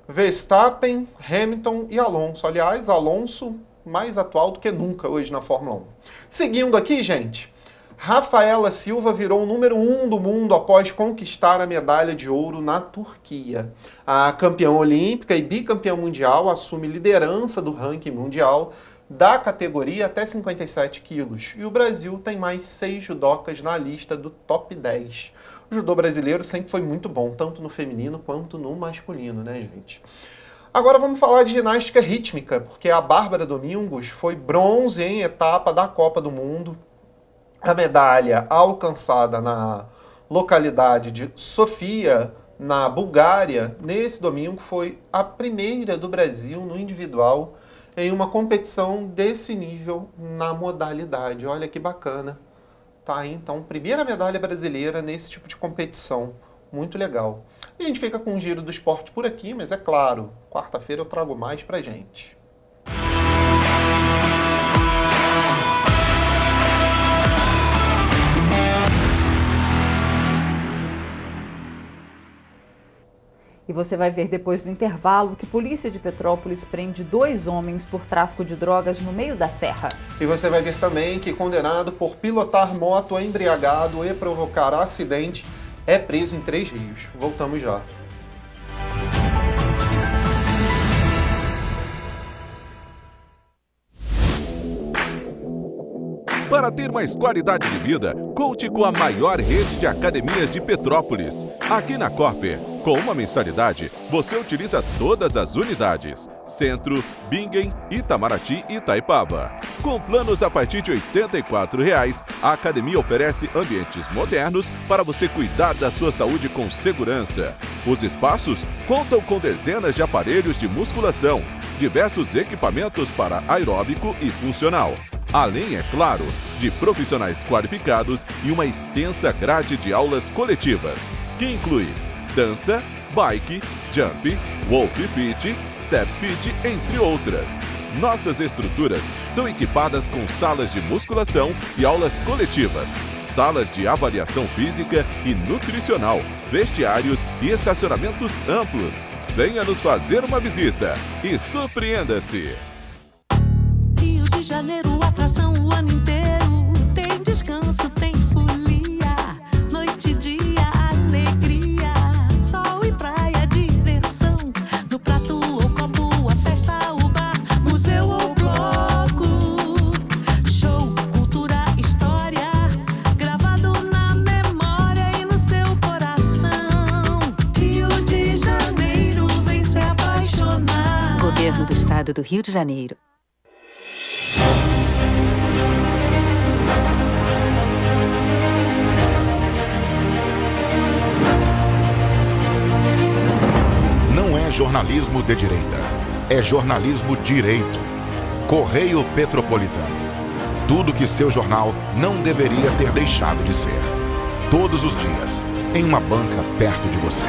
Verstappen, Hamilton e Alonso. Aliás, Alonso mais atual do que nunca hoje na Fórmula 1. Seguindo aqui, gente, Rafaela Silva virou o número 1 do mundo após conquistar a medalha de ouro na Turquia. A campeã olímpica e bicampeã mundial assume liderança do ranking mundial da categoria até 57 quilos. E o Brasil tem mais 6 judocas na lista do top 10. O judô brasileiro sempre foi muito bom, tanto no feminino quanto no masculino, né, gente? Agora vamos falar de ginástica rítmica, porque a Bárbara Domingos foi bronze em etapa da Copa do Mundo. A medalha alcançada na localidade de Sofia, na Bulgária, nesse domingo, foi a primeira do Brasil no individual em uma competição desse nível na modalidade. Olha que bacana. Tá aí, então, primeira medalha brasileira nesse tipo de competição. Muito legal. A gente fica com o giro do esporte por aqui, mas é claro, quarta-feira eu trago mais pra gente. E você vai ver depois do intervalo que polícia de Petrópolis prende 2 homens por tráfico de drogas no meio da serra. E você vai ver também que condenado por pilotar moto embriagado e provocar acidente é preso em 3 Rios. Voltamos já. Para ter mais qualidade de vida, conte com a maior rede de academias de Petrópolis. Aqui na Cooper, com uma mensalidade, você utiliza todas as unidades. Centro, Bingen, Itamaraty e Itaipava. Com planos a partir de R$ 84,00, a academia oferece ambientes modernos para você cuidar da sua saúde com segurança. Os espaços contam com dezenas de aparelhos de musculação, diversos equipamentos para aeróbico e funcional. Além, é claro, de profissionais qualificados e uma extensa grade de aulas coletivas, que inclui dança, bike, jump, wolf fit, step fit, entre outras. Nossas estruturas são equipadas com salas de musculação e aulas coletivas, salas de avaliação física e nutricional, vestiários e estacionamentos amplos. Venha nos fazer uma visita e surpreenda-se! Rio de Janeiro, atração o ano inteiro. Tem descanso, tem folia, noite e dia, alegria, sol e praia, diversão. No prato ou copo, a festa, o bar, museu ou bloco. Show, cultura, história, gravado na memória e no seu coração. Rio de Janeiro, vem se apaixonar. Governo do Estado do Rio de Janeiro. Não é jornalismo de direita, é jornalismo direito. Correio Petropolitano. Tudo que seu jornal não deveria ter deixado de ser. Todos os dias, em uma banca perto de você.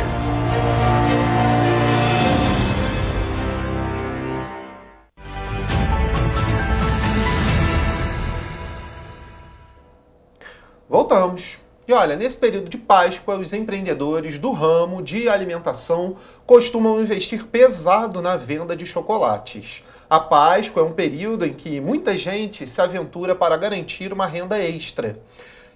Voltamos. E olha, nesse período de Páscoa, os empreendedores do ramo de alimentação costumam investir pesado na venda de chocolates. A Páscoa é um período em que muita gente se aventura para garantir uma renda extra.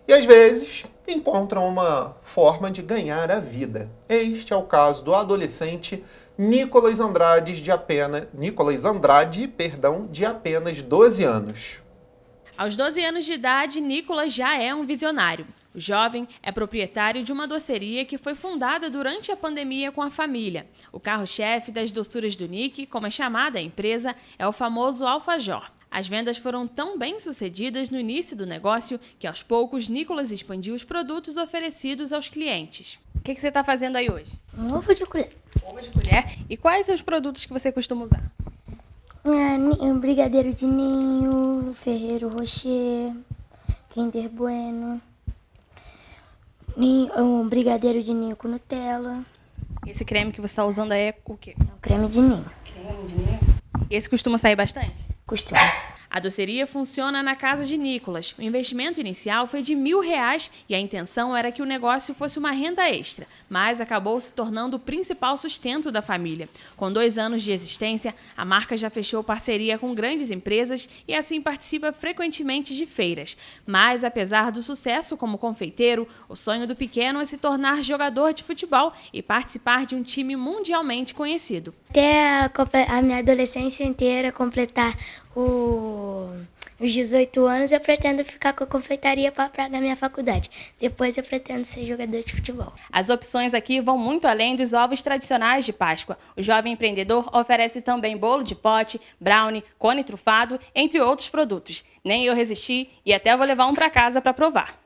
E às vezes encontram uma forma de ganhar a vida. Este é o caso do adolescente Nicolas Andrade, de apenas 12 anos. Aos 12 anos de idade, Nicolas já é um visionário. O jovem é proprietário de uma doceria que foi fundada durante a pandemia com a família. O carro-chefe das doçuras do Nick, como é chamada a empresa, é o famoso alfajor. As vendas foram tão bem sucedidas no início do negócio que, aos poucos, Nicolas expandiu os produtos oferecidos aos clientes. O que você está fazendo aí hoje? Um ovo de colher. Ovo de colher. E quais são os produtos que você costuma usar? Um brigadeiro de ninho, Ferrero Rocher, Kinder Bueno, um brigadeiro de ninho com Nutella. Esse creme que você está usando é o quê? É um creme de ninho. Creme de ninho? E esse costuma sair bastante? Costuma. A doceria funciona na casa de Nicolas. O investimento inicial foi de R$1.000 e a intenção era que o negócio fosse uma renda extra, mas acabou se tornando o principal sustento da família. Com 2 anos de existência, a marca já fechou parceria com grandes empresas e assim participa frequentemente de feiras. Mas, apesar do sucesso como confeiteiro, o sonho do pequeno é se tornar jogador de futebol e participar de um time mundialmente conhecido. Até a minha adolescência inteira completar os 18 anos, eu pretendo ficar com a confeitaria para pagar minha faculdade. Depois eu pretendo ser jogador de futebol. As opções aqui vão muito além dos ovos tradicionais de Páscoa. O jovem empreendedor oferece também bolo de pote, brownie, cone trufado, entre outros produtos. Nem eu resisti e até vou levar um para casa para provar.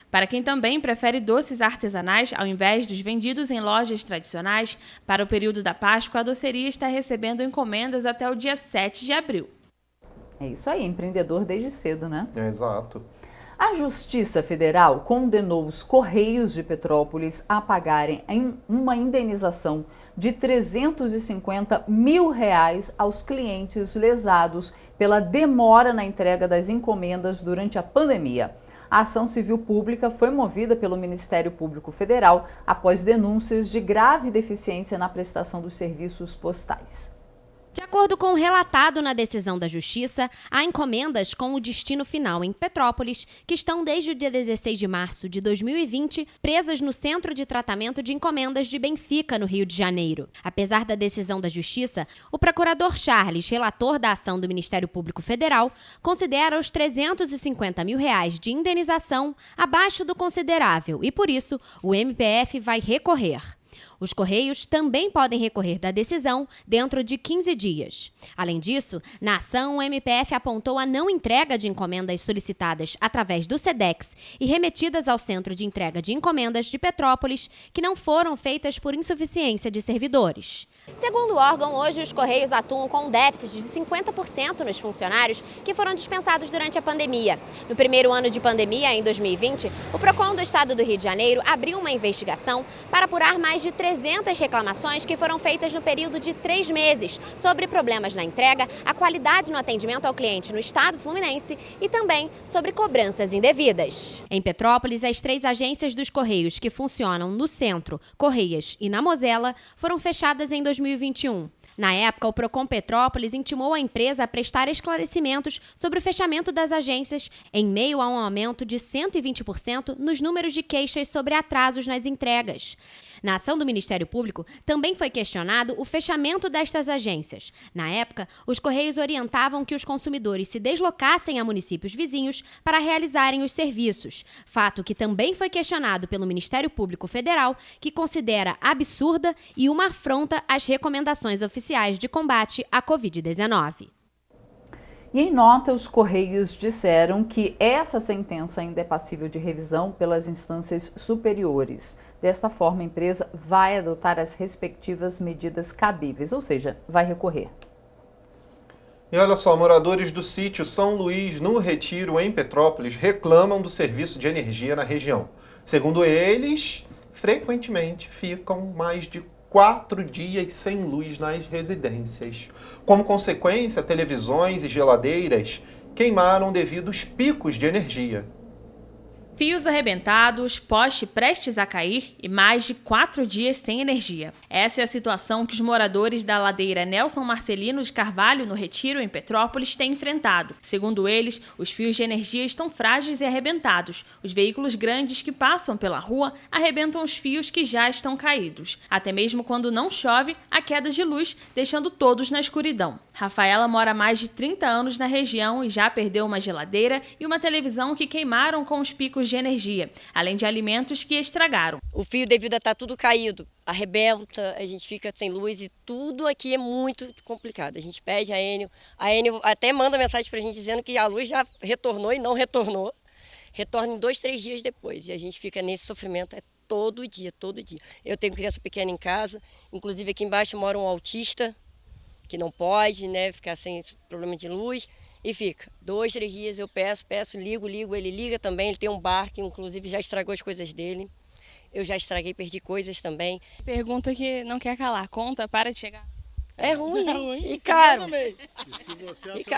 Para quem também prefere doces artesanais, ao invés dos vendidos em lojas tradicionais, para o período da Páscoa, a doceria está recebendo encomendas até o dia 7 de abril. É isso aí, empreendedor desde cedo, né? É, exato. A Justiça Federal condenou os Correios de Petrópolis a pagarem uma indenização de R$350 mil aos clientes lesados pela demora na entrega das encomendas durante a pandemia. A ação civil pública foi movida pelo Ministério Público Federal após denúncias de grave deficiência na prestação dos serviços postais. De acordo com o relatado na decisão da Justiça, há encomendas com o destino final em Petrópolis, que estão desde o dia 16 de março de 2020 presas no Centro de Tratamento de Encomendas de Benfica, no Rio de Janeiro. Apesar da decisão da Justiça, o procurador Charles, relator da ação do Ministério Público Federal, considera os R$350 mil de indenização abaixo do considerável e, por isso, o MPF vai recorrer. Os Correios também podem recorrer da decisão dentro de 15 dias. Além disso, na ação, o MPF apontou a não entrega de encomendas solicitadas através do SEDEX e remetidas ao Centro de Entrega de Encomendas de Petrópolis, que não foram feitas por insuficiência de servidores. Segundo o órgão, hoje os Correios atuam com um déficit de 50% nos funcionários que foram dispensados durante a pandemia. No primeiro ano de pandemia, em 2020, o PROCON do Estado do Rio de Janeiro abriu uma investigação para apurar mais de 300 reclamações que foram feitas no período de 3 meses sobre problemas na entrega, a qualidade no atendimento ao cliente no Estado fluminense e também sobre cobranças indevidas. Em Petrópolis, as 3 agências dos Correios que funcionam no Centro, Correias e na Mosela foram fechadas em 2021. Na época, o PROCON Petrópolis intimou a empresa a prestar esclarecimentos sobre o fechamento das agências em meio a um aumento de 120% nos números de queixas sobre atrasos nas entregas. Na ação do Ministério Público, também foi questionado o fechamento destas agências. Na época, os Correios orientavam que os consumidores se deslocassem a municípios vizinhos para realizarem os serviços, fato que também foi questionado pelo Ministério Público Federal, que considera absurda e uma afronta às recomendações oficiais de combate à Covid-19. E em nota, os Correios disseram que essa sentença ainda é passível de revisão pelas instâncias superiores. Desta forma, a empresa vai adotar as respectivas medidas cabíveis, ou seja, vai recorrer. E olha só, moradores do sítio São Luís, no Retiro, em Petrópolis, reclamam do serviço de energia na região. Segundo eles, frequentemente ficam mais de 4 dias sem luz nas residências. Como consequência, televisões e geladeiras queimaram devido aos picos de energia. Fios arrebentados, poste prestes a cair e mais de 4 dias sem energia. Essa é a situação que os moradores da ladeira Nelson Marcelino de Carvalho, no Retiro, em Petrópolis, têm enfrentado. Segundo eles, os fios de energia estão frágeis e arrebentados. Os veículos grandes que passam pela rua arrebentam os fios que já estão caídos. Até mesmo quando não chove, há queda de luz, deixando todos na escuridão. Rafaela mora há mais de 30 anos na região e já perdeu uma geladeira e uma televisão que queimaram com os picos de energia, além de alimentos que estragaram. O fio devido a estar tudo caído, arrebenta, a gente fica sem luz e tudo aqui é muito complicado. A gente pede a Enel até manda mensagem pra gente dizendo que a luz já retornou e não retornou. Retorna em 2, 3 dias depois e a gente fica nesse sofrimento todo dia, todo dia. Eu tenho criança pequena em casa, inclusive aqui embaixo mora um autista que não pode, né, ficar sem problema de luz. E fica 2, 3 dias, eu peço, ligo, ele liga também, ele tem um bar que inclusive já estragou as coisas dele. Eu já estraguei, perdi coisas também. Pergunta que não quer calar, conta, para de chegar. É ruim, e caro.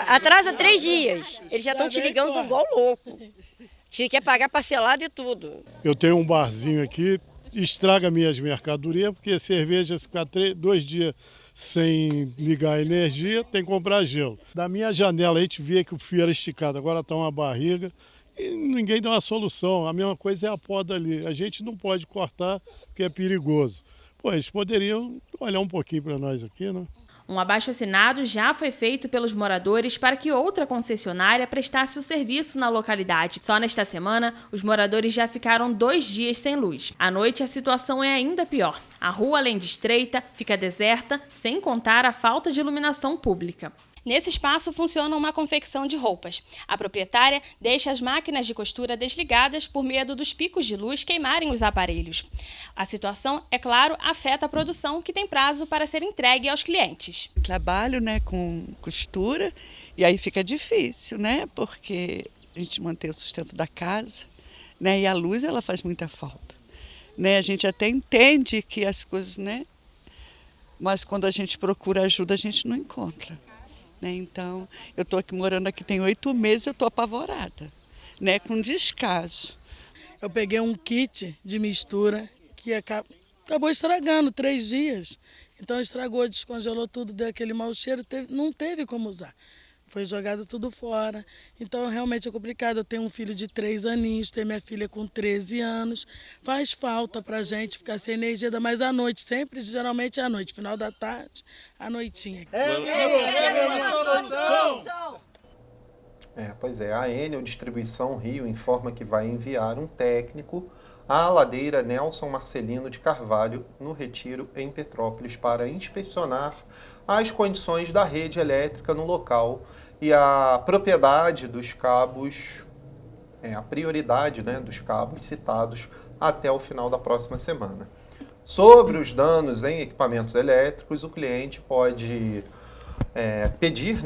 Atrasa 3 dias, eles já estão te ligando igual louco. Se quer pagar parcelado e tudo. Eu tenho um barzinho aqui, estraga minhas mercadorias, porque a cerveja se ficar 2 dias sem ligar a energia, tem que comprar gelo. Da minha janela a gente via que o fio era esticado, agora está uma barriga e ninguém dá uma solução. A mesma coisa é a poda ali. A gente não pode cortar porque é perigoso. Pô, eles poderiam olhar um pouquinho para nós aqui, né? Um abaixo-assinado já foi feito pelos moradores para que outra concessionária prestasse o serviço na localidade. Só nesta semana, os moradores já ficaram 2 dias sem luz. À noite, a situação é ainda pior. A rua, além de estreita, fica deserta, sem contar a falta de iluminação pública. Nesse espaço funciona uma confecção de roupas. A proprietária deixa as máquinas de costura desligadas por medo dos picos de luz queimarem os aparelhos. A situação, é claro, afeta a produção, que tem prazo para ser entregue aos clientes. Trabalho, né, com costura e aí fica difícil, né, porque a gente mantém o sustento da casa, né, e a luz ela faz muita falta. Né, a gente até entende que as coisas, né, mas quando a gente procura ajuda a gente não encontra. Então, eu estou aqui morando aqui tem 8 meses, eu estou apavorada. né, com descaso. Eu peguei um kit de mistura que acabou estragando 3 dias. Então estragou, descongelou tudo, deu aquele mau cheiro, não teve como usar. Foi jogado tudo fora. Então realmente é complicado. Eu tenho um filho de 3 aninhos, tenho minha filha com 13 anos. Faz falta pra gente ficar sem energia, mas à noite, sempre, geralmente à noite, final da tarde, à noitinha. Pois é, a Enel Distribuição Rio informa que vai enviar um técnico à ladeira Nelson Marcelino de Carvalho, no Retiro, em Petrópolis, para inspecionar as condições da rede elétrica no local e a propriedade dos cabos, a prioridade, né, dos cabos citados até o final da próxima semana. Sobre os danos em equipamentos elétricos, o cliente pode pedir,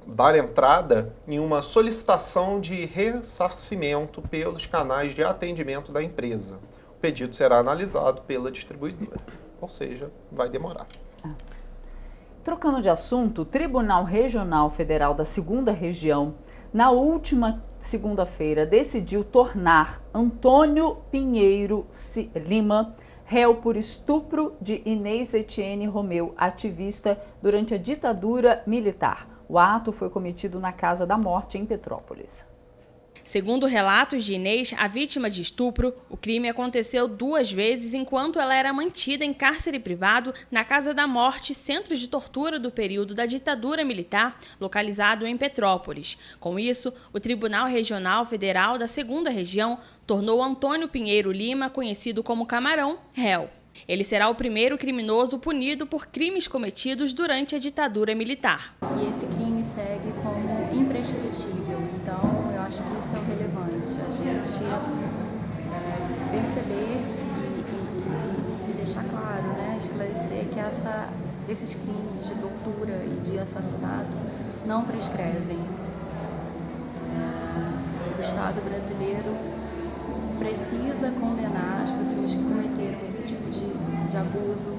dar entrada em uma solicitação de ressarcimento pelos canais de atendimento da empresa. O pedido será analisado pela distribuidora, ou seja, vai demorar. Trocando de assunto, o Tribunal Regional Federal da 2ª Região, na última segunda-feira, decidiu tornar Antônio Pinheiro Lima réu por estupro de Inês Etienne Romeu, ativista durante a ditadura militar. O ato foi cometido na Casa da Morte, em Petrópolis. Segundo relatos de Inês, a vítima de estupro, o crime aconteceu 2 vezes enquanto ela era mantida em cárcere privado na Casa da Morte, centro de tortura do período da ditadura militar, localizado em Petrópolis. Com isso, o Tribunal Regional Federal da 2ª Região tornou Antônio Pinheiro Lima, conhecido como Camarão, réu. Ele será o primeiro criminoso punido por crimes cometidos durante a ditadura militar. E esse crime segue como imprescritível, então eu acho que isso é o relevante, a gente perceber e deixar claro, esclarecer que esses crimes de tortura e de assassinato não prescrevem. O Estado brasileiro precisa condenar as pessoas que cometeram esse tipo de abuso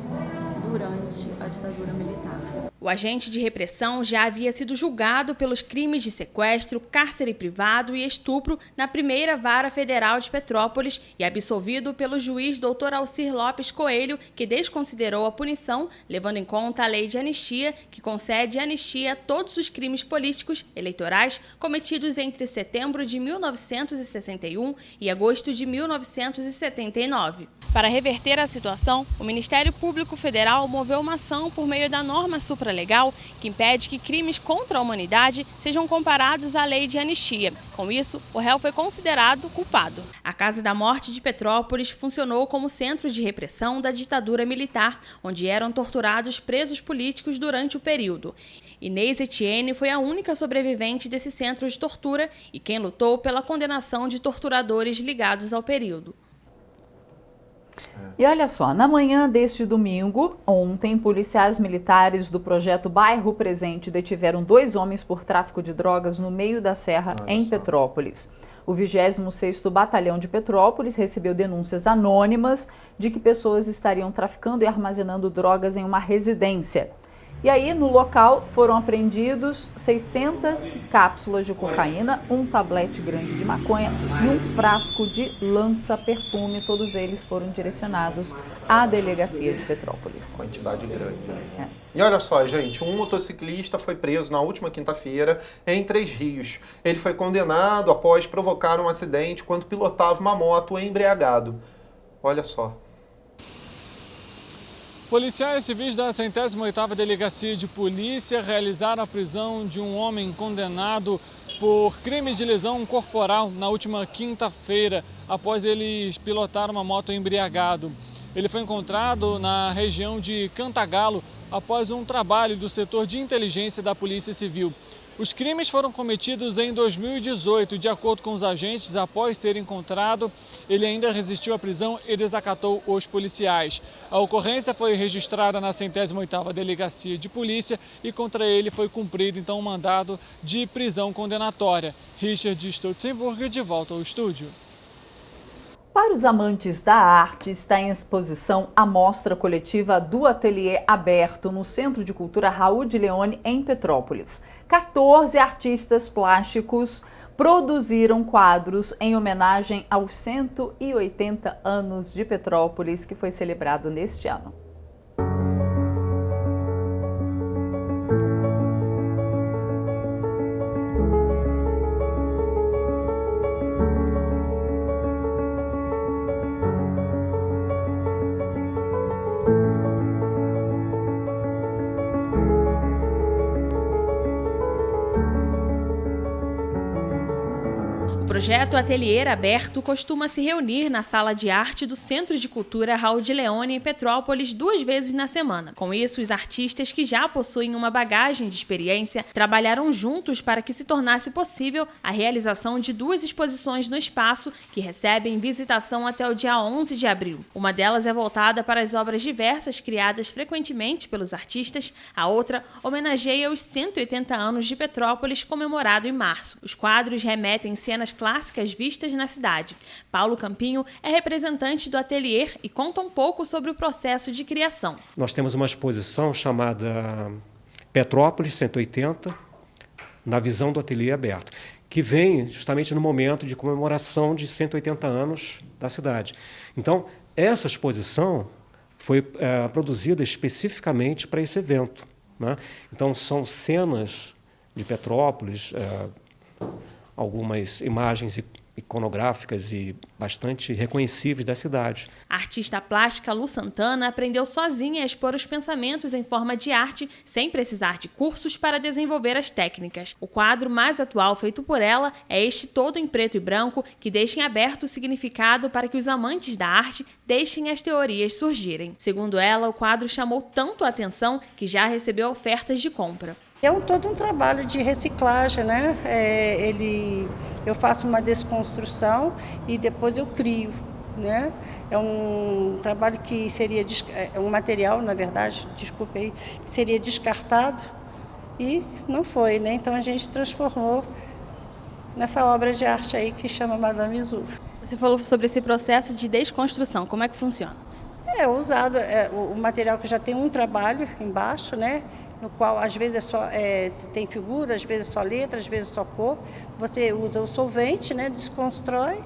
durante a ditadura militar. O agente de repressão já havia sido julgado pelos crimes de sequestro, cárcere privado e estupro na primeira Vara Federal de Petrópolis e absolvido pelo juiz Dr. Alcir Lopes Coelho, que desconsiderou a punição, levando em conta a lei de anistia, que concede anistia a todos os crimes políticos eleitorais cometidos entre setembro de 1961 e agosto de 1979. Para reverter a situação, o Ministério Público Federal moveu uma ação por meio da norma supralegal que impede que crimes contra a humanidade sejam comparados à lei de anistia. Com isso, o réu foi considerado culpado. A Casa da Morte de Petrópolis funcionou como centro de repressão da ditadura militar, onde eram torturados presos políticos durante o período. Inês Etienne foi a única sobrevivente desse centro de tortura e quem lutou pela condenação de torturadores ligados ao período. E olha só, na manhã deste domingo, ontem, policiais militares do projeto Bairro Presente detiveram 2 homens por tráfico de drogas no meio da serra, em Petrópolis. O 26º Batalhão de Petrópolis recebeu denúncias anônimas de que pessoas estariam traficando e armazenando drogas em uma residência. E aí, no local, foram apreendidos 600 cápsulas de cocaína, um tablete grande de maconha e um frasco de lança-perfume. Todos eles foram direcionados à delegacia de Petrópolis. Quantidade grande. E olha só, gente, um motociclista foi preso na última quinta-feira em Três Rios. Ele foi condenado após provocar um acidente quando pilotava uma moto embriagado. Olha só. Policiais civis da 108ª Delegacia de Polícia realizaram a prisão de um homem condenado por crime de lesão corporal na última quinta-feira, após ele pilotar uma moto embriagado. Ele foi encontrado na região de Cantagalo após um trabalho do setor de inteligência da Polícia Civil. Os crimes foram cometidos em 2018. De acordo com os agentes, após ser encontrado, ele ainda resistiu à prisão e desacatou os policiais. A ocorrência foi registrada na 108ª Delegacia de Polícia e contra ele foi cumprido então um mandado de prisão condenatória. Richard Stutzenburg, de volta ao estúdio. Para os amantes da arte, está em exposição a mostra coletiva do Ateliê Aberto, no Centro de Cultura Raul de Leone, em Petrópolis. 14 artistas plásticos produziram quadros em homenagem aos 180 anos de Petrópolis, que foi celebrado neste ano. O projeto Ateliê Aberto costuma se reunir na Sala de Arte do Centro de Cultura Raul de Leone, em Petrópolis, 2 vezes na semana. Com isso, os artistas que já possuem uma bagagem de experiência trabalharam juntos para que se tornasse possível a realização de 2 exposições no espaço que recebem visitação até o dia 11 de abril. Uma delas é voltada para as obras diversas criadas frequentemente pelos artistas, a outra homenageia os 180 anos de Petrópolis, comemorado em março. Os quadros remetem cenas clássicas vistas na cidade. Paulo Campinho é representante do ateliê e conta um pouco sobre o processo de criação. Nós temos uma exposição chamada Petrópolis 180, na visão do Ateliê Aberto, que vem justamente no momento de comemoração de 180 anos da cidade. Então, essa exposição foi produzida especificamente para esse evento, né? Então, são cenas de Petrópolis, algumas imagens iconográficas e bastante reconhecíveis da cidade. A artista plástica Lu Santana aprendeu sozinha a expor os pensamentos em forma de arte, sem precisar de cursos para desenvolver as técnicas. O quadro mais atual feito por ela é este todo em preto e branco, que deixa em aberto o significado para que os amantes da arte deixem as teorias surgirem. Segundo ela, o quadro chamou tanto a atenção que já recebeu ofertas de compra. É todo um trabalho de reciclagem, né? Eu faço uma desconstrução e depois eu crio, né? É um trabalho que seria um material, na verdade, desculpe aí, que seria descartado e não foi, né? Então a gente transformou nessa obra de arte aí que chama Madame Isu. Você falou sobre esse processo de desconstrução, como é que funciona? É usado o material que já tem um trabalho embaixo, né? No qual às vezes tem figura, às vezes só letra, às vezes só cor. Você usa o solvente, né? Desconstrói,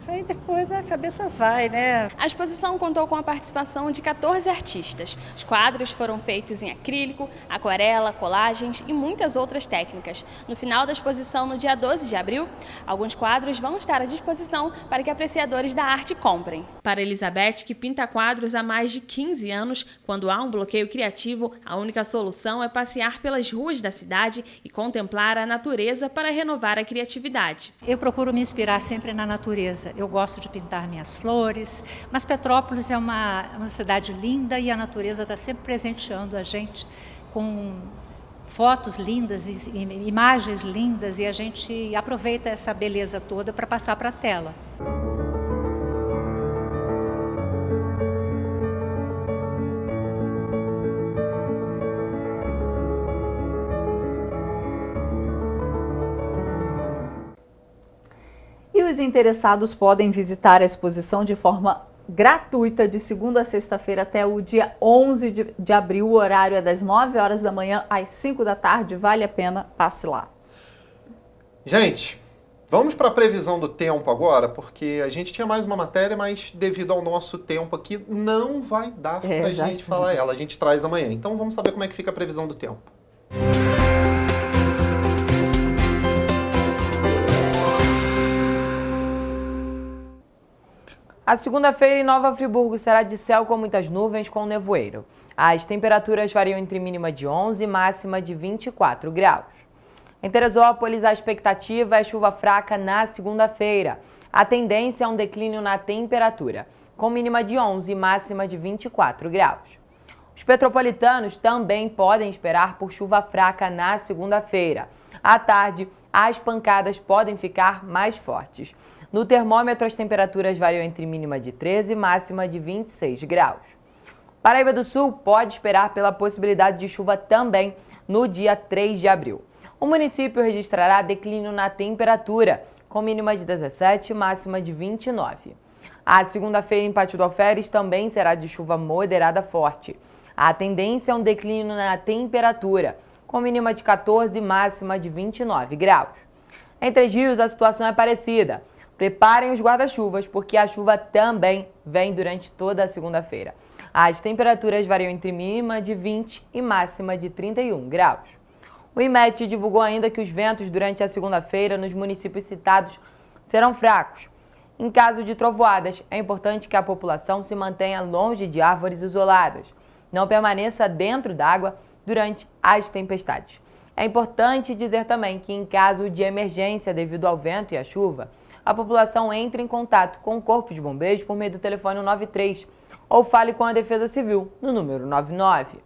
aí depois a cabeça vai, né? A exposição contou com a participação de 14 artistas. Os quadros foram feitos em acrílico, aquarela, colagens e muitas outras técnicas. No final da exposição, no dia 12 de abril, alguns quadros vão estar à disposição para que apreciadores da arte comprem. Para Elizabeth, que pinta quadros há mais de 15 anos, quando há um bloqueio criativo, a única solução é passear pelas ruas da cidade e contemplar a natureza para renovar a criatividade. Eu procuro me inspirar sempre na natureza. Eu gosto de pintar minhas flores, mas Petrópolis é uma cidade linda e a natureza está sempre presenteando a gente com fotos lindas, imagens lindas, e a gente aproveita essa beleza toda para passar para a tela. E os interessados podem visitar a exposição de forma gratuita de segunda a sexta-feira até o dia 11 de abril. O horário é das 9 horas da manhã às 5 da tarde. Vale a pena, passe lá. Gente, vamos para a previsão do tempo agora, porque a gente tinha mais uma matéria, mas devido ao nosso tempo aqui, não vai dar para a gente falar ela. A gente traz amanhã. Então vamos saber como é que fica a previsão do tempo. A segunda-feira em Nova Friburgo será de céu com muitas nuvens com nevoeiro. As temperaturas variam entre mínima de 11 e máxima de 24 graus. Em Teresópolis, a expectativa é chuva fraca na segunda-feira. A tendência é um declínio na temperatura, com mínima de 11 e máxima de 24 graus. Os petropolitanos também podem esperar por chuva fraca na segunda-feira. À tarde, as pancadas podem ficar mais fortes. No termômetro, as temperaturas variam entre mínima de 13 e máxima de 26 graus. Paraíba do Sul pode esperar pela possibilidade de chuva também no dia 3 de abril. O município registrará declínio na temperatura, com mínima de 17 e máxima de 29. A segunda-feira em Pátio do Alferes também será de chuva moderada forte. A tendência é um declínio na temperatura, com mínima de 14 e máxima de 29 graus. Em Três Rios, a situação é parecida. Preparem os guarda-chuvas, porque a chuva também vem durante toda a segunda-feira. As temperaturas variam entre mínima de 20 e máxima de 31 graus. O IMET divulgou ainda que os ventos durante a segunda-feira nos municípios citados serão fracos. Em caso de trovoadas, é importante que a população se mantenha longe de árvores isoladas. Não permaneça dentro d'água durante as tempestades. É importante dizer também que, em caso de emergência devido ao vento e à chuva, a população entre em contato com o Corpo de Bombeiros por meio do telefone 193 ou fale com a Defesa Civil no número 99.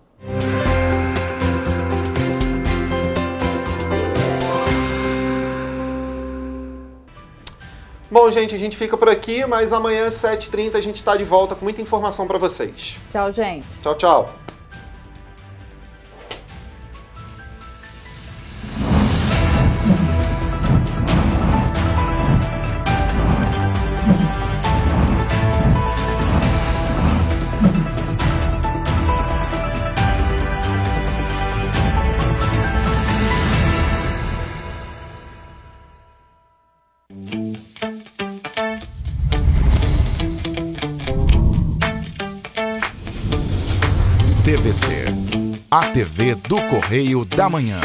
Bom, gente, a gente fica por aqui, mas amanhã às 7h30 a gente está de volta com muita informação para vocês. Tchau, gente. Tchau, tchau. TVC, a TV do Correio da Manhã.